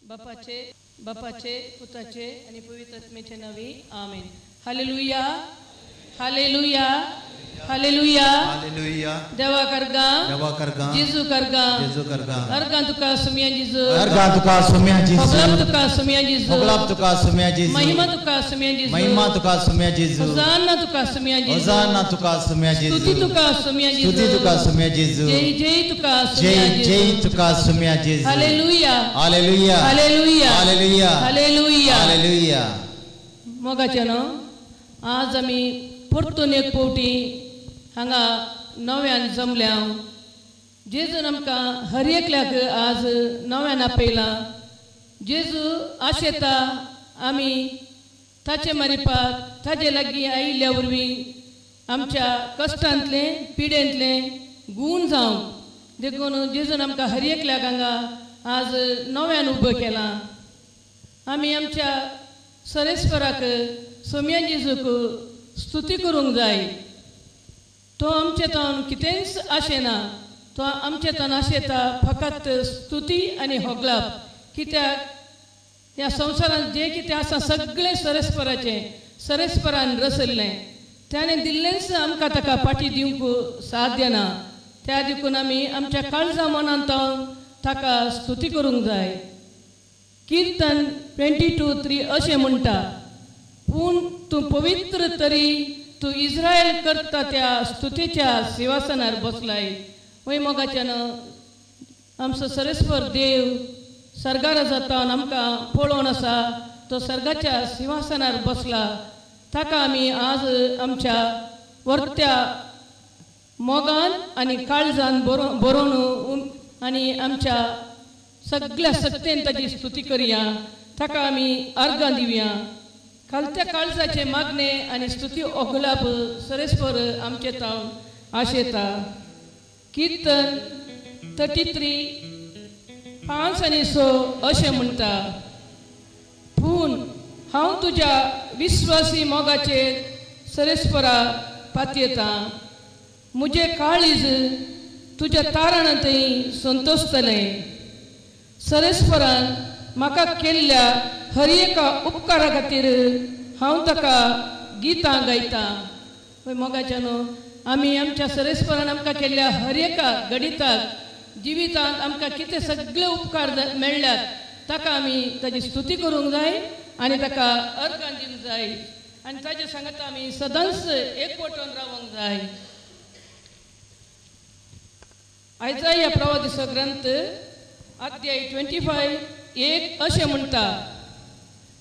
बापाचे पुताचे आणि पवित्र आत्म्याचे नावी आमेन. हालेलुया हालेलुया हालेलुया हालेलुया. देवा करगा जेजू करगा अर्गा तुका सुमिया जेजू होगलाब तुका सुमिया जेजू महिमा तुका सुमिया जेजू होसाना तुका सुमिया जेजू स्तुति तुका सुमिया जेजू जय तुका सुमिया जेजू हालेलुया हालेलुया हालेलुया हालेलुया हालेलुया हालेलुया. मोगाच्यानो आज आमी परतून एक पावटी हांगा नव्यान जमल्या. जेजून आमकां हर एकल्याक आज नव्यान आपयला. जेजू आशेता आमी ताचे मारिपाक ताजे लागीं आयिल्ल्या वरवीं आमच्या कश्टांतले पिडेंतले गूण जावं देखून जेजून आमकां हर एकल्याक हांगा आज नव्यान उबो केला. आमी आमच्या सरेस्पराक सोम्या जेजूक स्तुती करूंक जाय. तो आमचे तोन कितेंच आशेना. तो आमचे तोन आशेता फकत स्तुती आनी होगलाप. कित्याक ह्या संवसारांत जे कितें आसा सगळें सरेस्परान रचल्लें. त्याने दिल्लेंच आमकां ताका पाटी दिवंक साध्य ना. त्या देखून आमी आमच्या काळजा मनांत ताका स्तुती करूंक जाय. कीर्तन 22:3 अशें म्हणटा, पूण तूं पवित्र तरी तू इस्रायल करता त्या स्तुतीच्या सिंहासनार बसलाय. वय मोगाच्यान आमचो सरेस्पर देव सर्गार जाता आमकां पळोवन आसा. तो सर्गाच्या सिंहासनार बसला. ताका आमी आज आमच्या वर्त्या मोगान आनी काळजान बरोवन आनी आमच्या सगळ्या सत्तेन ताची स्तुती करया. ताका आमी अर्गां दिवया. खालत्या काळजाचे मागणे आनी स्तुती ओगलाप सरेस्पर आमचे तावन आशेता. कीर्तन 33:5 आनी 6 अशें म्हणटा, पूण हांव तुज्या विश्वासी मोगाचेर सरेस्परा पातयेता. म्हजे काळीज तुज्या तारणतय संतोसतलें. सरेस्परान म्हाका केल्ल्या हर एका उपकारा खातीर हांव ताका गितां गायता. मोगाच्यानो आमी आमच्या सरेस्परान आमकां केल्ल्या हर एका गणिताक जिवितांत आमकां कितें सगळे उपकार मेळ्ळ्यात ताका आमी ताची स्तुती करूंक जाय आनी ताका अर्गां दिवंक जाय. आनी ताजे सांगता आमी सदांच एकवटून रावंक जाय. आयजाया प्रवादिचो ग्रंथ अध्याय 25:1 अशें म्हणटा,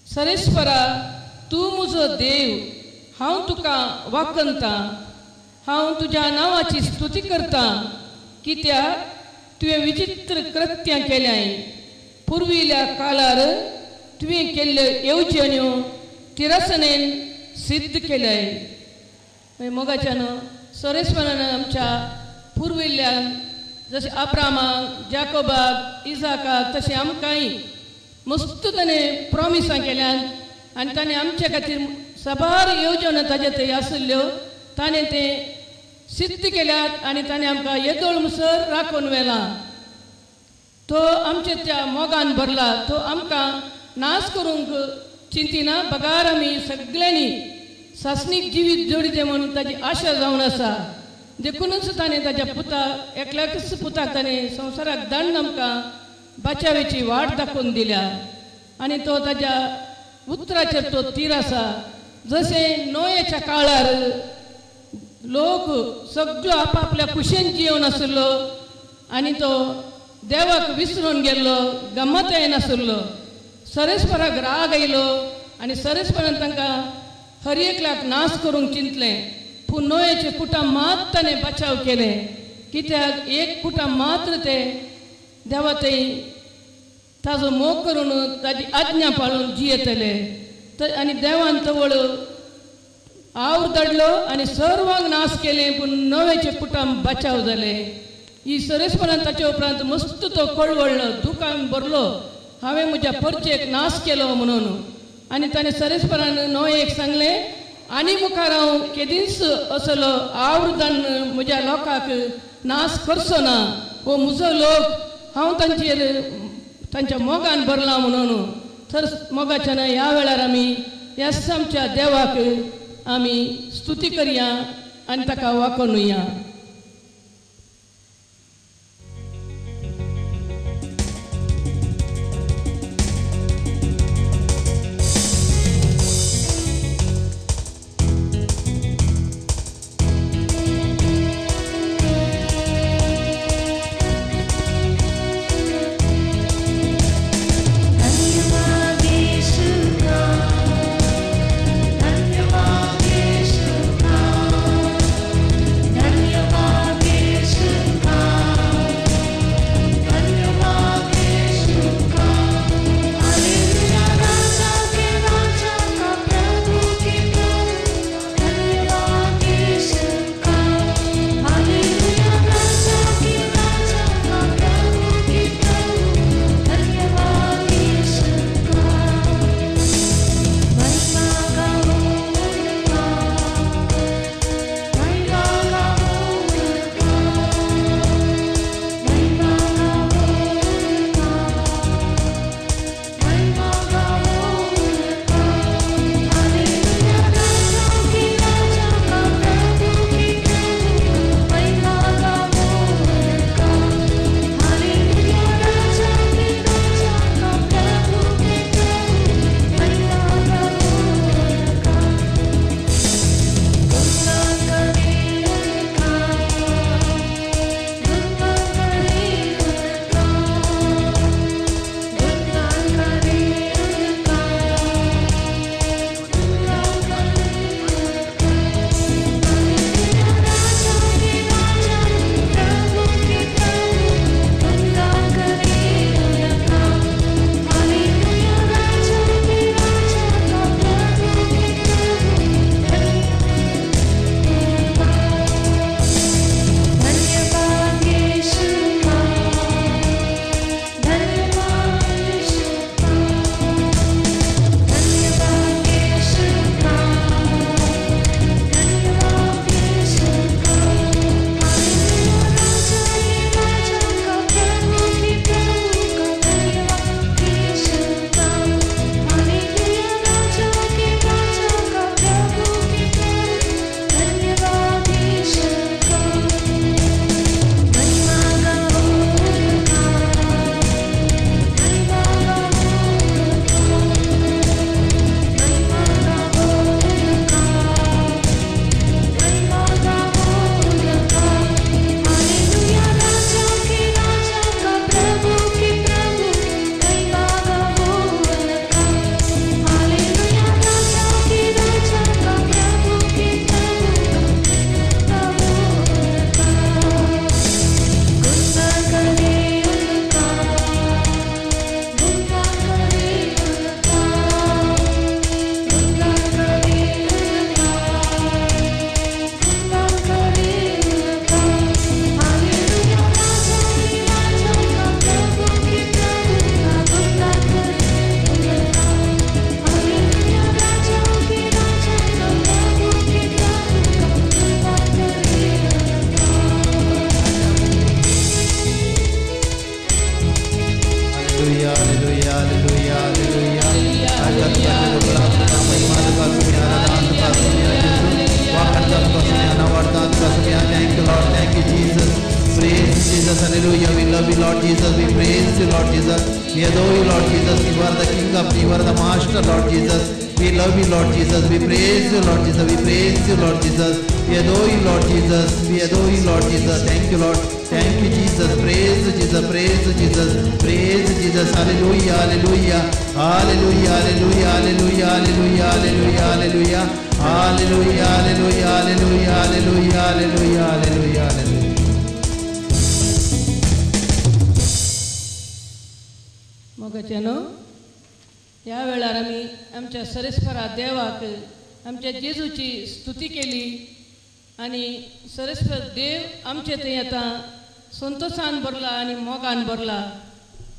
सरेस्परा तूं म्हजो देव, हांव तुका वाखणता. हांव तुज्या नांवाची स्तुती करता. कित्याक तुवें विचित्र कृत्यां केल्याय. पुर्विल्ल्या काळार तुवें केल्ल्यो येवजण्यो तिरसनेन सिद्ध केल्याय. मोगाच्यान सरेस्परान आमच्या पुर्विल्ल्यान जशें अब्रामाक, जाकोबाक, इजाकाक तशें आमकांय मस्त ताणें प्रॉमिसां केल्यात आनी ताणें आमचे खातीर सबार येवजण्यो ताजे थंय आशिल्ल्यो ताणें तें सिद्ध केल्यात आनी ताणें आमकां येदोळ मुसर राखून व्हेला. तो आमचे त्या मोगान भरला. तो आमकां नाश करूंक चिंतिना. बगार आमी सगळ्यांनी सासणीक जिवीत जोडिते म्हणून ताजी आशा जावन आसा. देखूनच ताणें ताज्या पुताक एकल्याकच पुताक ताणें संवसाराक दांड आमकां बाचावेची वाट दाखोवन दिल्या. आनी तो ताज्या उतराचेर तो तीर आसा. जशें नोयेच्या काळार लोक सगळो आपापल्या कुशेन जियोन आशिल्लो आनी तो देवाक विसरून गेल्लो, गम्मत येनाशिल्लो. सरेस्पराक राग आयलो आनी सरेस्परान तांकां हर एकल्याक नाश करूंक चिंतलें. पूण नोयेचे कुटुंब मात ताणें बचाव केलें. कित्याक एक कुटुंब मात्र ते देवा थंय ताजो मोग करून ताजी आज्ञा पाळून जियेतले. आनी देवान तवळ आवर धाडलो आनी सर्वांक नाश केलें. पूण नोयेचे कुटुंब बचाव जालें. ही सरेस्परान ताचे उपरांत मस्त तो कळवळलो, दुखान भरलो, हांवें म्हज्या परचेक नाश केलो म्हणून. आनी ताणें सरेस्परान नोयेक सांगलें, आनी मुखार हांव केदींच असलो आवृदान म्हज्या लोकांक नाश करचो ना. हो म्हजो लोक, हांव तांचेर तांच्या मोगान भरला म्हणून तर मोगाच्यान ह्या वेळार आमी ह्या आमच्या देवाक आमी स्तुती करया आनी ताका वाखणुया. Hallelujah. We love you, Lord Jesus. We praise you, Lord Jesus. We adore you, Lord Jesus. You are the King of, you are the Master, Lord Jesus. We love you, Lord Jesus. We praise you, Lord Jesus. We praise you, Lord Jesus. We adore you, Lord Jesus. We adore you, Lord Jesus. Thank you, Lord. Thank you, Jesus. Praise Jesus. Praise Jesus. Praise Jesus. Hallelujah. Hallelujah. Hallelujah. Hallelujah. Hallelujah. Hallelujah. Hallelujah. Hallelujah. Hallelujah. Hallelujah. Hallelujah. Hallelujah. Hallelujah. Hallelujah. Hallelujah. मोगाच्यानो ह्या वेळार आमी आमच्या सरेस्परा देवाक आमच्या जेजूची स्तुती केली आनी सरेस्पर देव आमचे थंय येता संतोषान भरला आनी मोगान भरला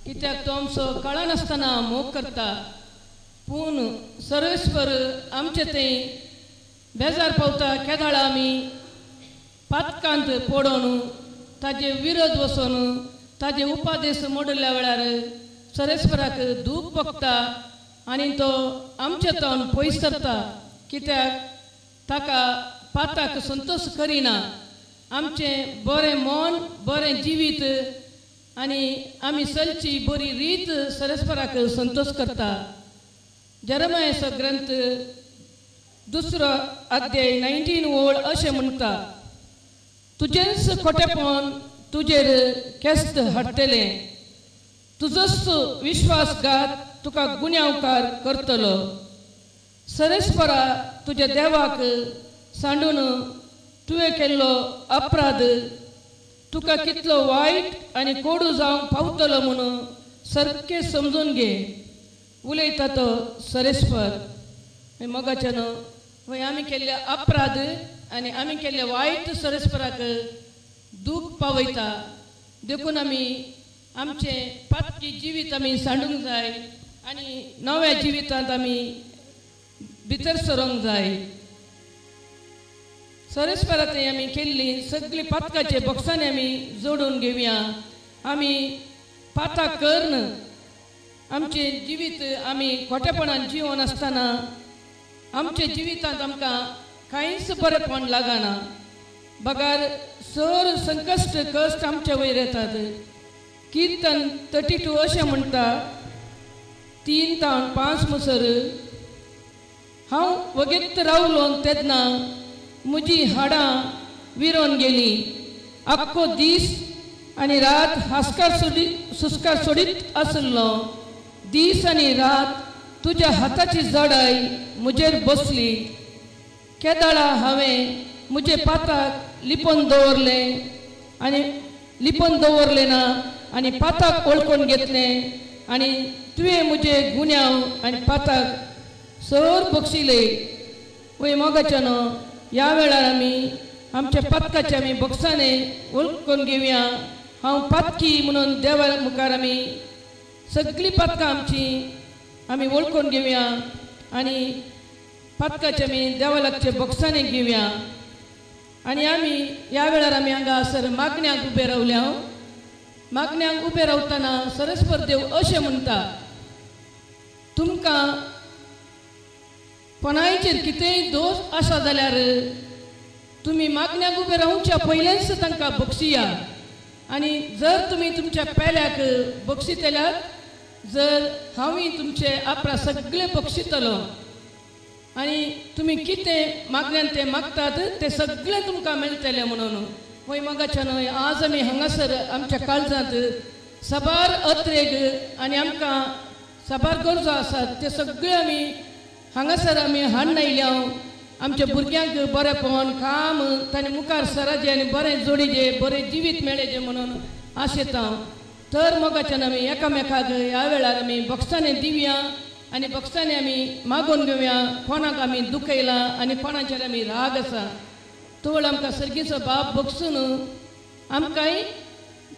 कित्याक तो आमचो कळनासतना मोग करता पूण सर्वेस्पर आमचे थंय बेजार पावता केदाळा आमी पातकांत पडोवन ताजे विरोध वचोन ताजे उपादेश मोडल्या वेळार सरेस्पराक दूख बगता आनी तो आमचे तोंड पयस सरता कित्याक ताका पाताक संतोश करिना आमचें बरें मन बरें जिवीत आनी आमी चलची बरी रीत सरेस्पराक संतोश करता जेरेमियाचो ग्रंथ 2 अध्याय 19 ओळ अशें म्हणटा तुजेंच खोटेपण तुजेर केस्त हाडटलें तुजोच विश्वासघात तुका गुन्यांवकार करतलो सरेस्परा तुज्या देवाक सांडून तुवें केल्लो अपराध तुका कितलो वायट आनी कोडू जावंक पावतलो म्हणून सारकें समजून घे उलयता तो सरेस्पर मोगाच्यान वय आमी केल्ले अपराध आनी आमी केल्ले वायट सरेस्पराक दूख पावयता देखून आमी आमचें पातकी जिवीत आमी सांडूंक जाय आनी नव्या जिवितांत आमी भितर सरोंक जाय सरेस्परांत आमी केल्ली सगळी पातकाचे बॉक्सांनी आमी जोडून घेवया आमी पाताक करन आमचें जिवीत आमी खोटेपणान जिवन आसतना आमच्या जिवितांत आमकां कांयच बरेंपण लागना बगार सर संकश्ट कश्ट आमचे वयर येतात कीर्तन 32 अशें म्हणटा 3 ते 5 म्हणसर हांव वगेत रावलो तेन्ना म्हजी हाडां विरोन गेली आख्खो दीस आनी रात सुस्कार सोडीत आसलो दीस आनी रात तुज्या हाताची जडाय म्हजेर बसली केदाळा हांवें म्हजे पाताक लिपोवन दवरले ना आनी पाताक ओळखून घेतलें आनी तुवें म्हजे गुन्यांव आनी पाताक सर बक्षिले वय मोगाच्यान ह्या वेळार आमी आमच्या पातकाचे आमी बक्षांनी ओळखून घेवया हांव पातकी म्हणून देवा मुखार आमी सगळीं पातकां आमची आमी ओळखून घेवया आनी पातकाचे आमी देवा लागचे बक्षांनी घेवया आनी आमी ह्या वेळार आमी हांगासर मागण्यांक उबे रावल्या मागण्यांक उबे रावतना सरस्पर देव अशें म्हणटा तुमकां कोणायचेर कितेंय दोश आसा जाल्यार तुमी मागण्यांक उबे रावच्या पयलेंच तांकां बक्षिया आनी जर तुमी तुमच्या पेल्याक बक्षितल्यार जर हांवूय तुमचे आपणा सगळे बक्षितलो आनी तुमी कितें मागण्यान तें मागतात तें सगळें तुमकां मेळटलें म्हणून वय मोगाच्यान आज आमी हांगासर आमच्या काळजांत साबार अत्रेक आनी आमकां साबार गरजो आसात ते सगळे आमी हांगासर आमी हाडून आयल्या आमच्या भुरग्यांक बरेंपण काम तांणी मुखार सराचें आनी बरें जोडीचें बरें जिवीत मेळचें म्हणून आशेता तर मोगाच्यान आमी एकामेकाक ह्या वेळार आमी बक्षांनी दिवया आनी बक्षांनी आमी मागून घेवया कोणाक आमी दुखयलां आनी कोणाचेर आमी राग आसा तोळ आमकां सर्गीचो बाप बक्षून आमकांय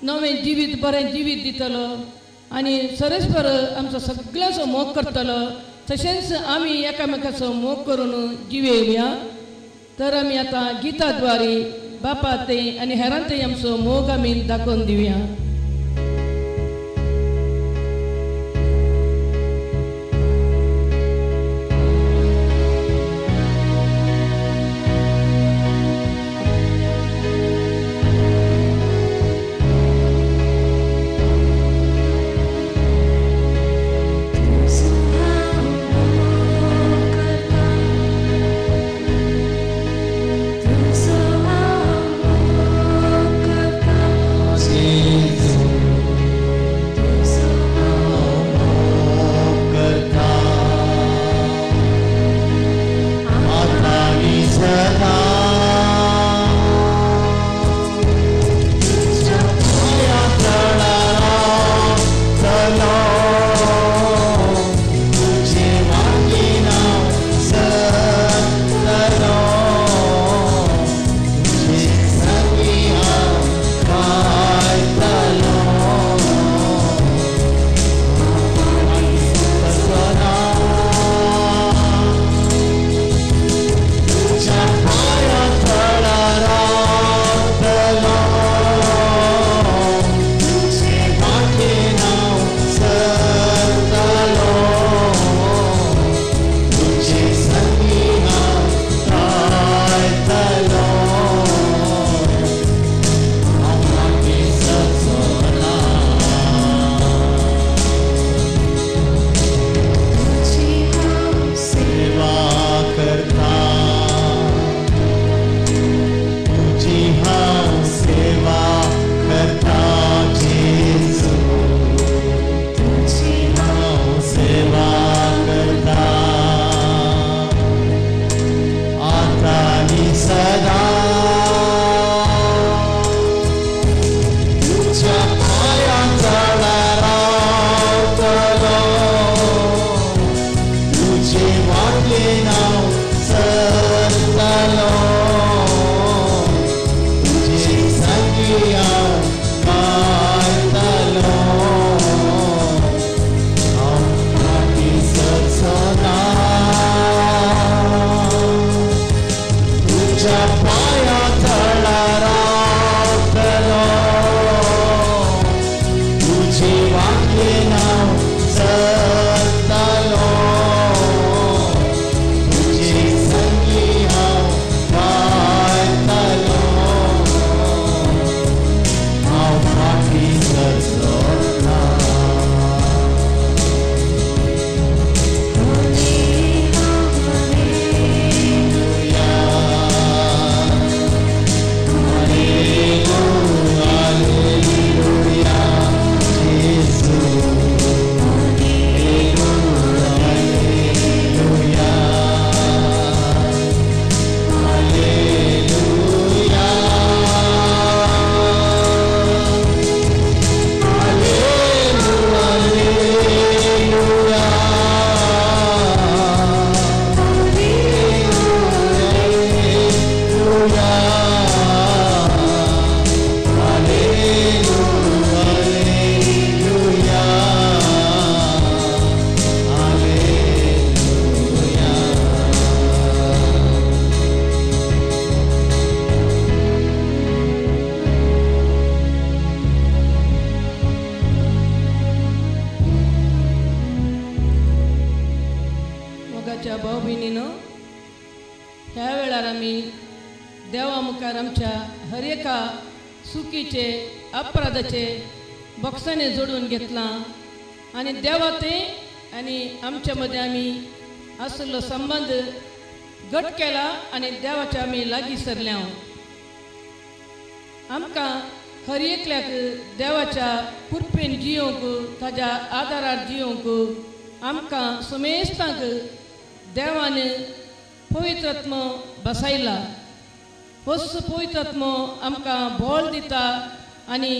नवें जिवीत बरें जिवीत दितलो आनी सरेस्पर आमचो सगळ्यांचो मोग करतलो तशेंच आमी एकामेकाचो मोग करून जिवेवया तर आमी आतां गिता द्वारे बापा तें आनी हेरांतय आमचो मोग आमी दाखोवन दिवया Jesus देवा मुखार आमच्या हर एका चुकीचे अपराधाचे बॉक्साने जोडून घेतला आणि देवा ते आणि आमच्या मध्ये आम्ही असलो संबंध घट केला आणि देवाच्या आम्ही लागीं सरल्या आमकां हर एकल्याक देवाच्या कृपेन जियोंक ताज्या आदारार जियोंक आमकां समेस्तांक देवान पवित्रात्म बसयला होच पवित्रात्म आमकां बोल दिता आनी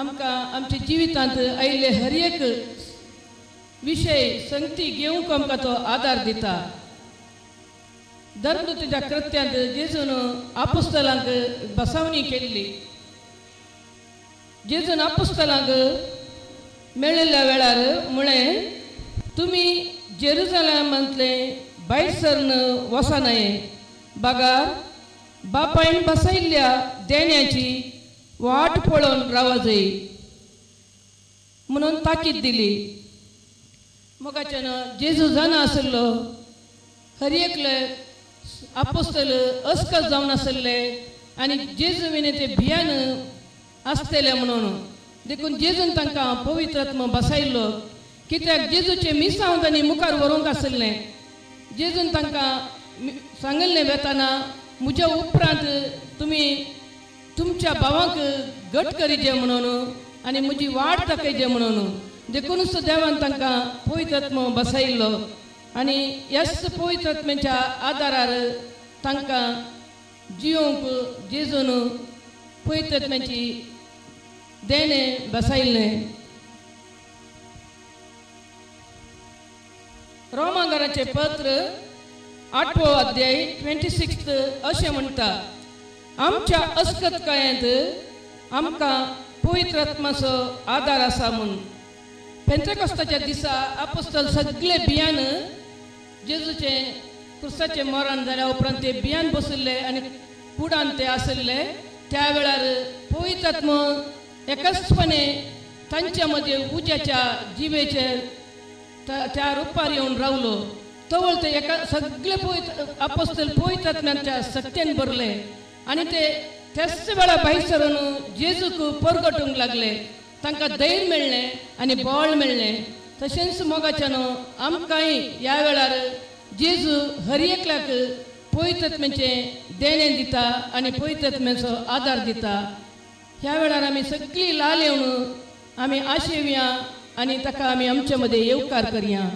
आमकां आमच्या जिवितांत आयिल्ले हर एक विशय संगती घेवंक आमकां तो आदार दिता धर्मदूताच्या कृत्यांत जेजून आपोस्तलांक बसवणी केल्ली जेजून आपोस्तलांक मेळिल्ल्या वेळार म्हळें तुमी जेरुसलेमांतले भायर सरन वचा न्हय बागार बापायन बसयल्ल्या देण्याची वाट पळोवन रावा जाय म्हणून ताकीद दिली मोगाच्यान जेजू जाणा आसलो हर एकले आपोस्तल अस्कल जावन आसले आनी जेजू विने ते भियान आसतले म्हणून देखून जेजून तांकां पवित्रात्म बसयल्लो कित्याक जेजूचे मिसांव तांणी मुखार व्हरूंक आसलें जेजून तांकां सांगलें वेताना म्हज्या उपरांत तुमी तुमच्या भावांक घट करीजे म्हणून आनी म्हजी वाट दाखयजे म्हणून देखूनच देवान तांकां पवित्रात्म बसयल्लो आनी ह्याच पवित्रात्म्याच्या आदारार तांकां जियोंक जेजून पवित्रात्म्याची देणें बसयल्लें रोमांकाराचें पत्र 8वो अध्याय 26 अशें म्हणटा आमच्या अस्कतकायेंत आमकां पवित्रात्म्याचो आदार आसा म्हूण पेंतेकोस्ताच्या दिसा आपोस्तल सगळे भियान जेजूचे क्रुसाचें मरण जाल्या उपरांत ते भियान बशिल्ले आनी कुडान ते आसले त्या वेळार पवित्रात्म एकचपणे तांच्या मदीं उज्याच्या जिवेचेर त्या रुपार येवन रावलो तवळ ते एका सगळे आपोस्तल पवित्रात्म्याच्या सत्यान भरले आनी ते त्याच वेळा भायर सरून जेजूक परगटूंक लागले तांकां धैर्य मेळ्ळें आनी बळ मेळ्ळें तशेंच मोगाच्यान आमकांय ह्या वेळार जेजू हर एकल्याक पवित्रात्म्याचें देणें दिता आनी पवित्रात्म्याचो आदार दिता ह्या वेळार आमी सगळीं लाल येवन आमी आशेवया आनी ताका आमी आमचे मदें येवकार करया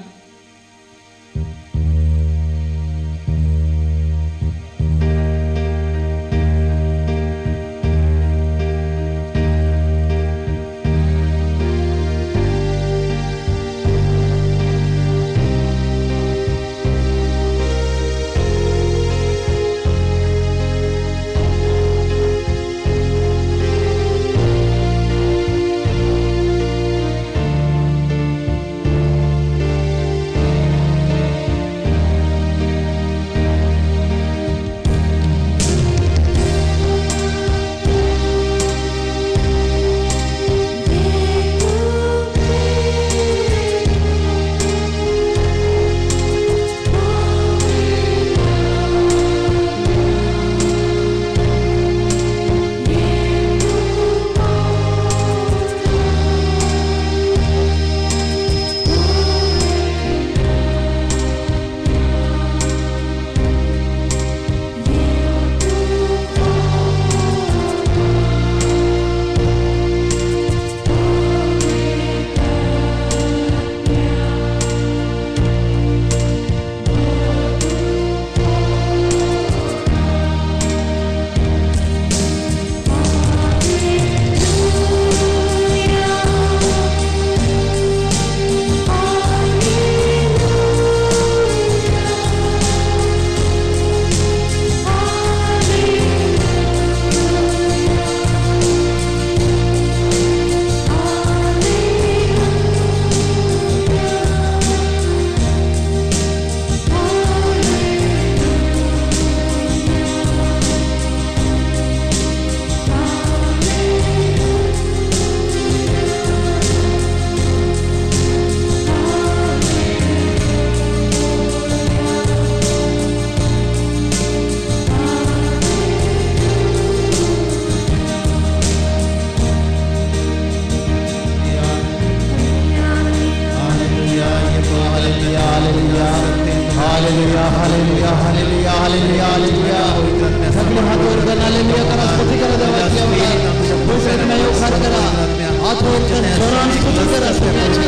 स्तोत्र जोरान स्तुती करा सगळ्यांची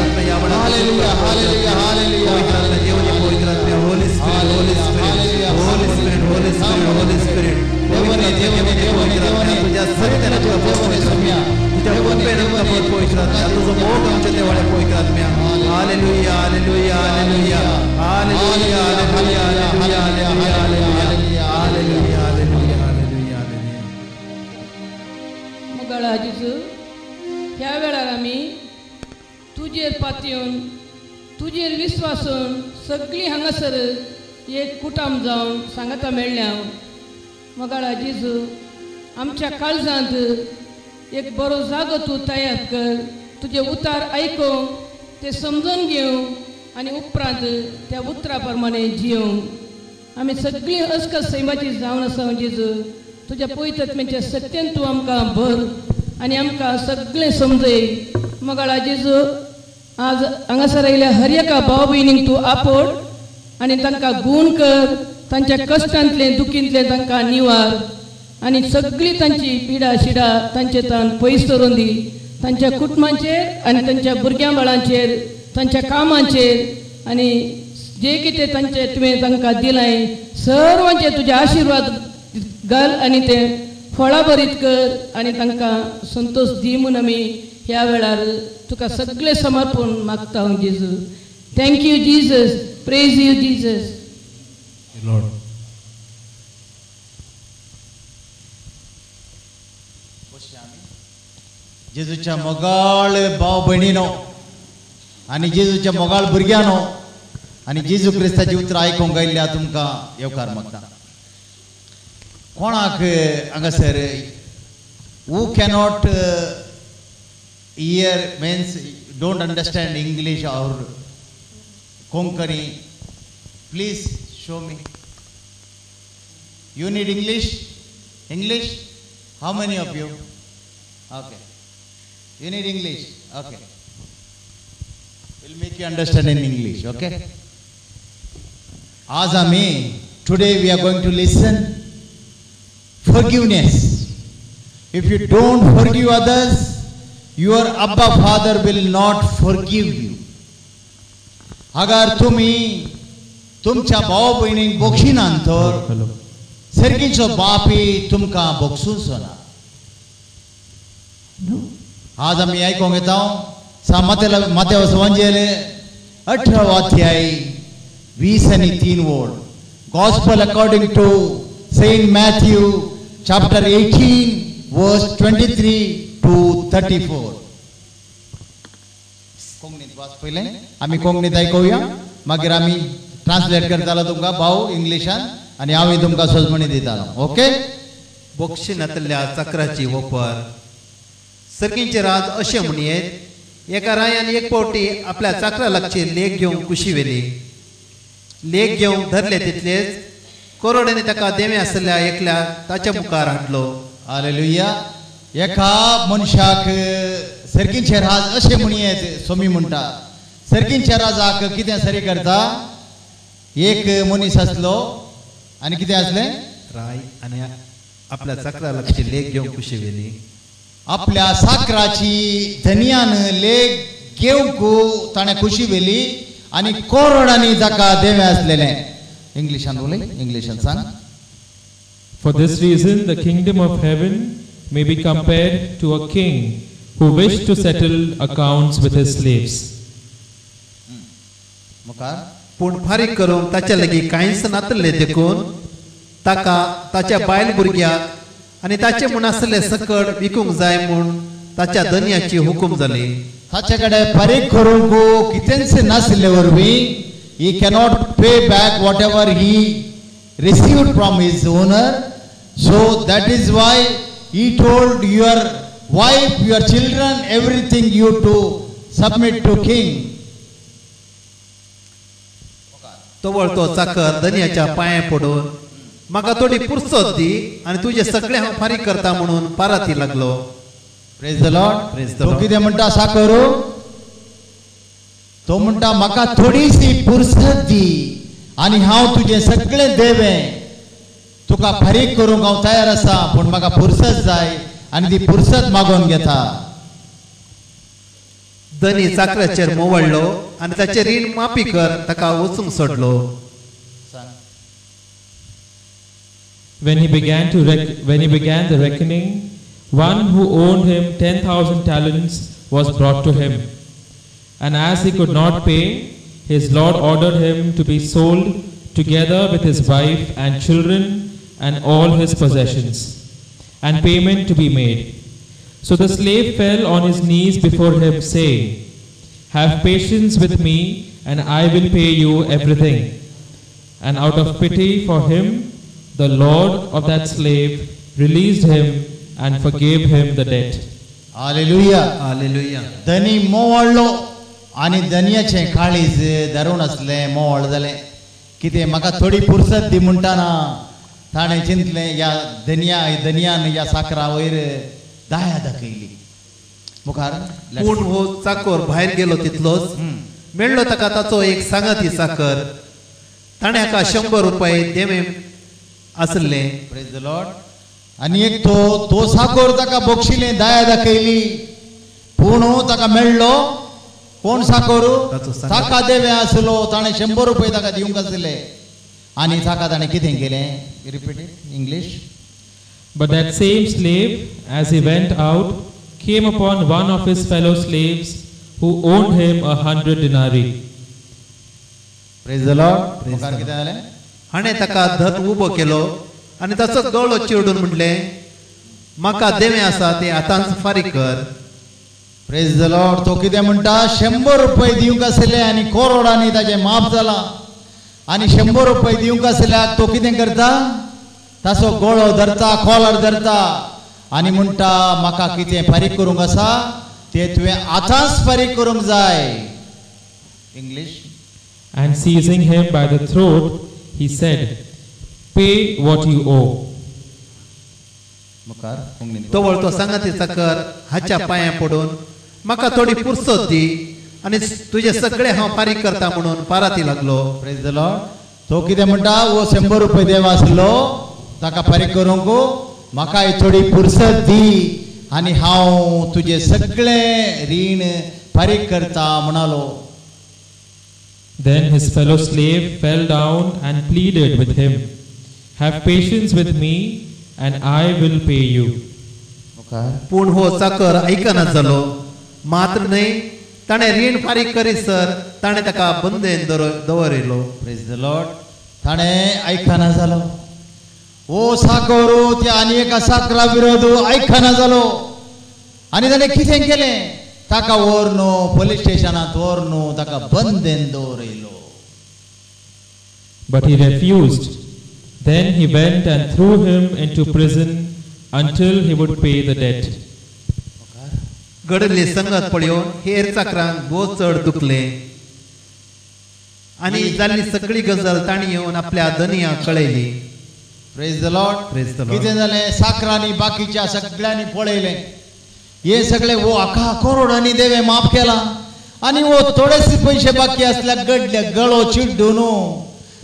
हालेलुया हालेलुया हालेलुया पवित्र आत्म्या holy spirit holy spirit holy spirit holy spirit holy spirit देवने देवने देवने देवने तुझ्या सत्याने पवित्र आत्म्या तुझ्या कृपेने पवित्र आत्म्या तुझं मोग आमच्या देवाला पवित्र आत्म्या हालेलुया हालेलुया हालेलुया हालेलुया हालेलुया हालेलुया हालेलुया हालेलुया हालेलुया हालेलुया मुगाळा जेजू ह्या वेळार आमी तुजेर पातयेवन तुजेर विस्वासून सगळीं हांगासर एक कुटाम जावन सांगाता मेळ्ळ्या मुगाळा जेजू आमच्या काळजांत एक बरो जागो तूं तयार कर तुजे उतार आयकूंक ते समजून घेवंक आनी उपरांत त्या उतरा प्रमाणे जियोंक आमी सगळीं अस्कस सैमाची जावन आसा जेजू तुज्या पवित्र आत्म्याच्या सत्यान तूं आमकां भर आनी आमकां सगळें समजय मुगाळा जेजू आज हांगासर आयिल्ल्या हर एका भाव भयणींक तूं आपड आनी तांकां गूण कर तांच्या कश्टांतले दुखींतले तांकां निवार आनी सगळी तांची पिडा शिडा तांचे तान पयस करून दी तांच्या कुटुंबांचेर आनी तांच्या भुरग्यां बाळांचेर तांच्या कामांचेर आनी जे कितें तांचे तुवें तांकां दिलाय सर्वांचे तुजे आशिर्वाद घाल आनी ते फळां बरीत कर आनी तांकां संतोष दी म्हूण आमी ह्या वेळार तुका सगळें समर्पण मागता हांव Jezu thank you Jesus praise you Jesus Lord जेजूच्या मोगाळ भाव भयणीनो आनी जेजूच्या मोगाळ भुरग्यानो आनी जेजू क्रिस्ताची उतरां आयकूंक आयिल्ल्या तुमकां येवकार मागता कोणाक हांगासर who cannot hear means don't understand English or Konkani please show me you need English English how many of you okay you need English okay we'll make you understand in English okay आज आम्ही today we are going to listen forgiveness if you don't forgive others your Abba Father will not forgive you अगर तुम्ही तुमच्या भाव भयणीक बक्षिनान तर सर्गीचो बापी तुमकां बक्षूंक सोना आज आम्ही आयकूंक येता मातेवस वंजेले 18 अध्याय 20 आणि 3 word gospel according to saint Matthew chapter 18 verse 23 to 34 कोंकणीत वाच पहिले आम्ही कोंकणीत आयकूया मागीर आम्ही ट्रान्सलेट करतालो तुमकां भाऊ इंग्लिशान आनी हांव तुमकां सोजमणी दितालो ओके बक्षिनांतल्या चक्राची वपर सर्गींचे राज अशें म्हणयेत एका रायान एक पावटी आपल्या चाकरा लागची लेख घेवंक कुशी वेली लेख घेवंक धरले तितलेच कोरोडेने ताका देवे आसल्या एकल्या ताच्या मुखार हाडलो हालेलुया एका मनशाक सर्गींचे राज अशें म्हणयेत सोमी म्हणटा सर्गींच्या राजाक कितें सरी करता एक मनीस आसलो आनी कितें आसलें राय आनी आपल्या चाकरा लागची लेख घेवंक कुशी वेली आपल्या साकराची धनियान लेख घेवंक ताणें खुशी वेली आनी कोरोडांनी ताका देवे आसलेले इंग्लिशान उलय इंग्लिशान सांग For this reason the kingdom of heaven may be compared to a king who wished to settle accounts with his slaves. मुखार पूण फारीक करूंक ताच्या लागीं कांयच नातले देखून ताका ताच्या बायल भुरग्याक आनी ताचे म्हूण आसले सकट विकूंक जाय म्हूण ताच्या धन्याची हुकूम जाली ताचे कडेन फारीक करूंक कितेंच नासले वरवीं he cannot pay back whatever he received from his owner so that is why he told your wife your children everything you to submit to king तोवळ तो चाकर धन्याच्या पांया पडून म्हाका थोडी पुरसत दी आनी तुझे सगळे हांव फारीक करता म्हणून पाराती लागलो praise the Lord praise the तो लॉर्ड कितें म्हणटा साकरू तो म्हणटा म्हाका थोडीशी पुरसत दी आनी हांव तुजें सगळें देवें तुका फारीक करूंक हांव तयार आसा पूण म्हाका पुरसत जाय आनी ती पुरसत मागोवन घेता धनी चाकराचेर मोवळलो आनी ताचे रीण माफी कर ताका वचूंक सोडलो. When he began the reckoning, one who owed him 10,000 talents was brought to him. And as he could not pay, his lord ordered him to be sold together with his wife and children and all his possessions, and payment to be made. So the slave fell on his knees before him, saying, "Have patience with me, and I will pay you everything." And out of pity for him, the lord of that slave released him and forgave him the debt. Hallelujah. Hallelujah. धनी मोवळलो आनी धनयाचे काळीज धरून असले मोवळ जाले. कितें म्हाका थोडी फुरसत दी म्हणटाना ताणें चिंतलें या धनयान या साकरा वयर दया दाखयली. मुखार पूण हो चाकोर भायर गेलो तितलोच मेळ्ळो ताका ताचो एक सांगाती साकर. ताणें हाका 100 रुपये देवे आसले. Praise the Lord. आनी एक तो साकोर ताका बक्षिलें दया दाखयली. पूण ताका मेळ्ळो कोण साकोरू ताचो सांगाती. ताका देवे आसलो. ताणें 100 रुपये ताका दिवंक आसले आनी ताका ताणें कितें केलें? Repeat it English. But that same slave, as he went out, came upon one of his fellow slaves who owed him 100 denarii. Praise the Lord. मुखार कितें जालें? हाणें ताका धन उबो केलो आनी ताचो गळो चिरडून म्हणलें, म्हाका देवे आसा ते आतांच फारीक कर. Praise the Lord. तो कितें म्हणटा? 100 रुपये दिवंक आसले आनी करोडांनी ताचें माफ जालां. आनी 100 रुपये दिवंक आसल्याक तो कितें करता? ताचो गळो धरता, कॉलर धरता आनी म्हणटा म्हाका कितें फारीक करूंक आसा तें तुवें आतांच फारीक करूंक जाय. English. And seizing him by the throat, he said, "Pay what you owe." मुखार कोंकणीन. तो वळतो सांगाती साकर हाच्या पांयां पडून म्हाका थोडी फुरसत दी आनी तुजे सगळे हांव फारीक करता म्हणून पाराती लागलो. Praise the Lord. तो कितें म्हणटा? वो 100 रुपये देव आसलो ताका फारीक करूंक म्हाकाय थोडी फुरसत दी आनी हांव तुजे सगळे रीण फारीक करता म्हणालो. Then his fellow slave fell down and pleaded with him, "Have patience with me, and I will pay you." पूण हो चाकर आयकना जालो. मात्र न्हय, ताणें रीण फारीक करीसर ताणें ताका बंदेन दवरिल्लो. Praise the Lord. ताणें आयकना जालो. ओ साकोरू त्या आनी एका साकरा विरोध आयकना जालो आनी ताणें कितें केलें? ताका व्हरून पुलीस स्टेशनांत व्हरून ताका बंदेन दवरिल्लो. But he refused. Then he went and threw him into prison until he would pay the debt. घडली संगत पळयोवन हेर चाकरांक बोज चड दुखले आनी जाल्ली सगळी गजाल ताणी येवन आपल्या धनयाक कळयली. Praise the Lord. Praise the Lord. कितें जालें? साकरांनी बाकीच्या सगळ्यांनी पळयलें. हे सगळे वो आखा करोडांनी देवे माफ केला आनी वो थोडेसे पयशे बाकी आसल्याक गडले गळो चिड्डून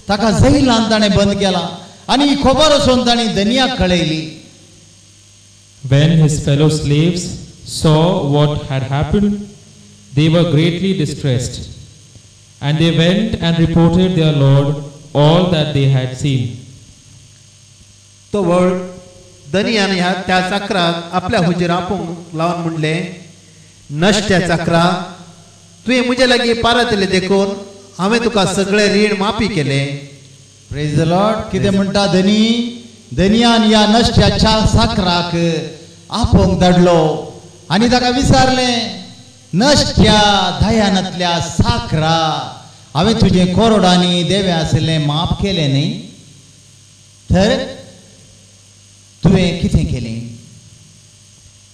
ताका जैलांत ताणें बंद केला आनी ही खबर आसून ताणी धनयाक कळयली. When his fellow slaves saw what had happened, they were greatly distressed, and they went and reported their lord all that they had seen. तो वळ धनयान त्या चाकराक आपल्या हुजीर आपोवंक लावन म्हणले, नश्ट्या चाकरा, तुवें म्हजे लागीं पारतले देखून हांवें तुका सगळे रीण माफी केले. Praise the Lord. कितें म्हणटा धनी? धनयान या नश्ट्याच्या साकराक आपोवंक धाडलो आनी ताका विचारलें, नश्ट्या दयानांतल्या साकरा, हांवें तुजें करोडांनी देवे आसलें माफ केलें न्ही? तर तुवें कितें केलें?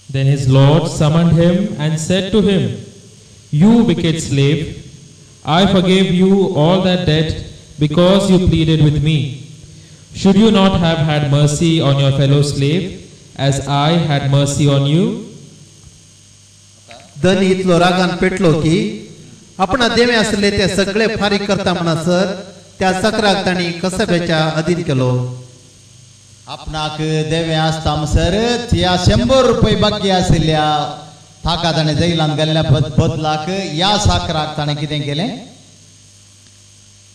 Then his lord summoned him and said to him, "You wicked slave, I forgave you all that debt because you pleaded with me. Should you not have had mercy on your fellow slave as I had mercy on you?" धनी इतलो रागान पेटलो की आपणा देवे आसले ते सगळे फारीक करता म्हणसर त्या चाकराक ताणी कसब्याच्या अधीन केलो. आपणाक देवे आसता म्हणसर त्या 100 रुपये बाकी आसल्या ताका ताणें जैलांत गेल्ल्या बदलाक ह्या साकराक ताणें कितें केलें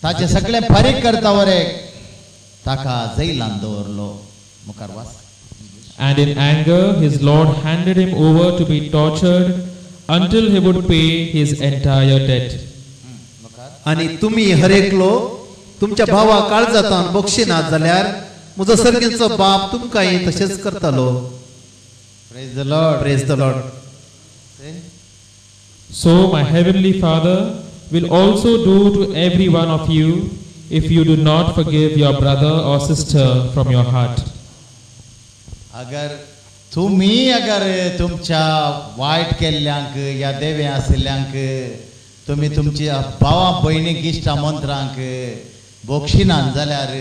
ताचें सगळें फारीक करता वरे ताका जैलांत दवरलो. मुखार वाच. And in anger his Lord handed him over to be tortured until he would pay his entire debt. आणि तुम्ही हर एकलो तुमच्या भावा काळजातान बक्षिनात जाल्यार म्हजो सर्गीचो बाप तुमकांय तशेंच करतलो. Praise the Lord. Praise the Lord. So my heavenly Father will also do to every one of you if you do not forgive your brother or sister from your heart. अगर तुमच्या वायट केल्ल्यांक या देवे आशिल्ल्यांक तुम्ही तुमच्या भावा भयणीक इश्टा मंत्रांक बक्षिनान जाल्यार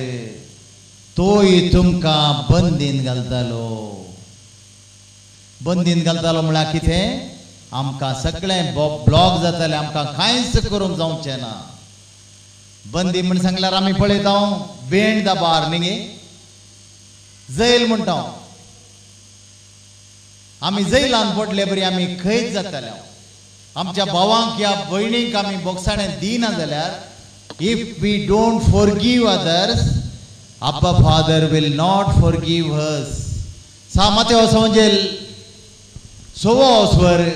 तोय तुमकां बंदीन घालतालो. बंदीन घालतालो म्हळ्यार कितें आमकां सगळें ब्लॉक जातालें, आमकां कांयच करूंक जावचें ना. बंदी म्हण सांगल्यार आमी पळयता बेंड दाबार न्ही जैल म्हणटा आमी जैलांत पडले बरी आमी खंयच जाताले. आमच्या भावांक या भयणीक आमी बोगसाणें दिना जाल्यार if we don't forgive others अब्बा father will not forgive us. सा मातेओस एवंजेल 16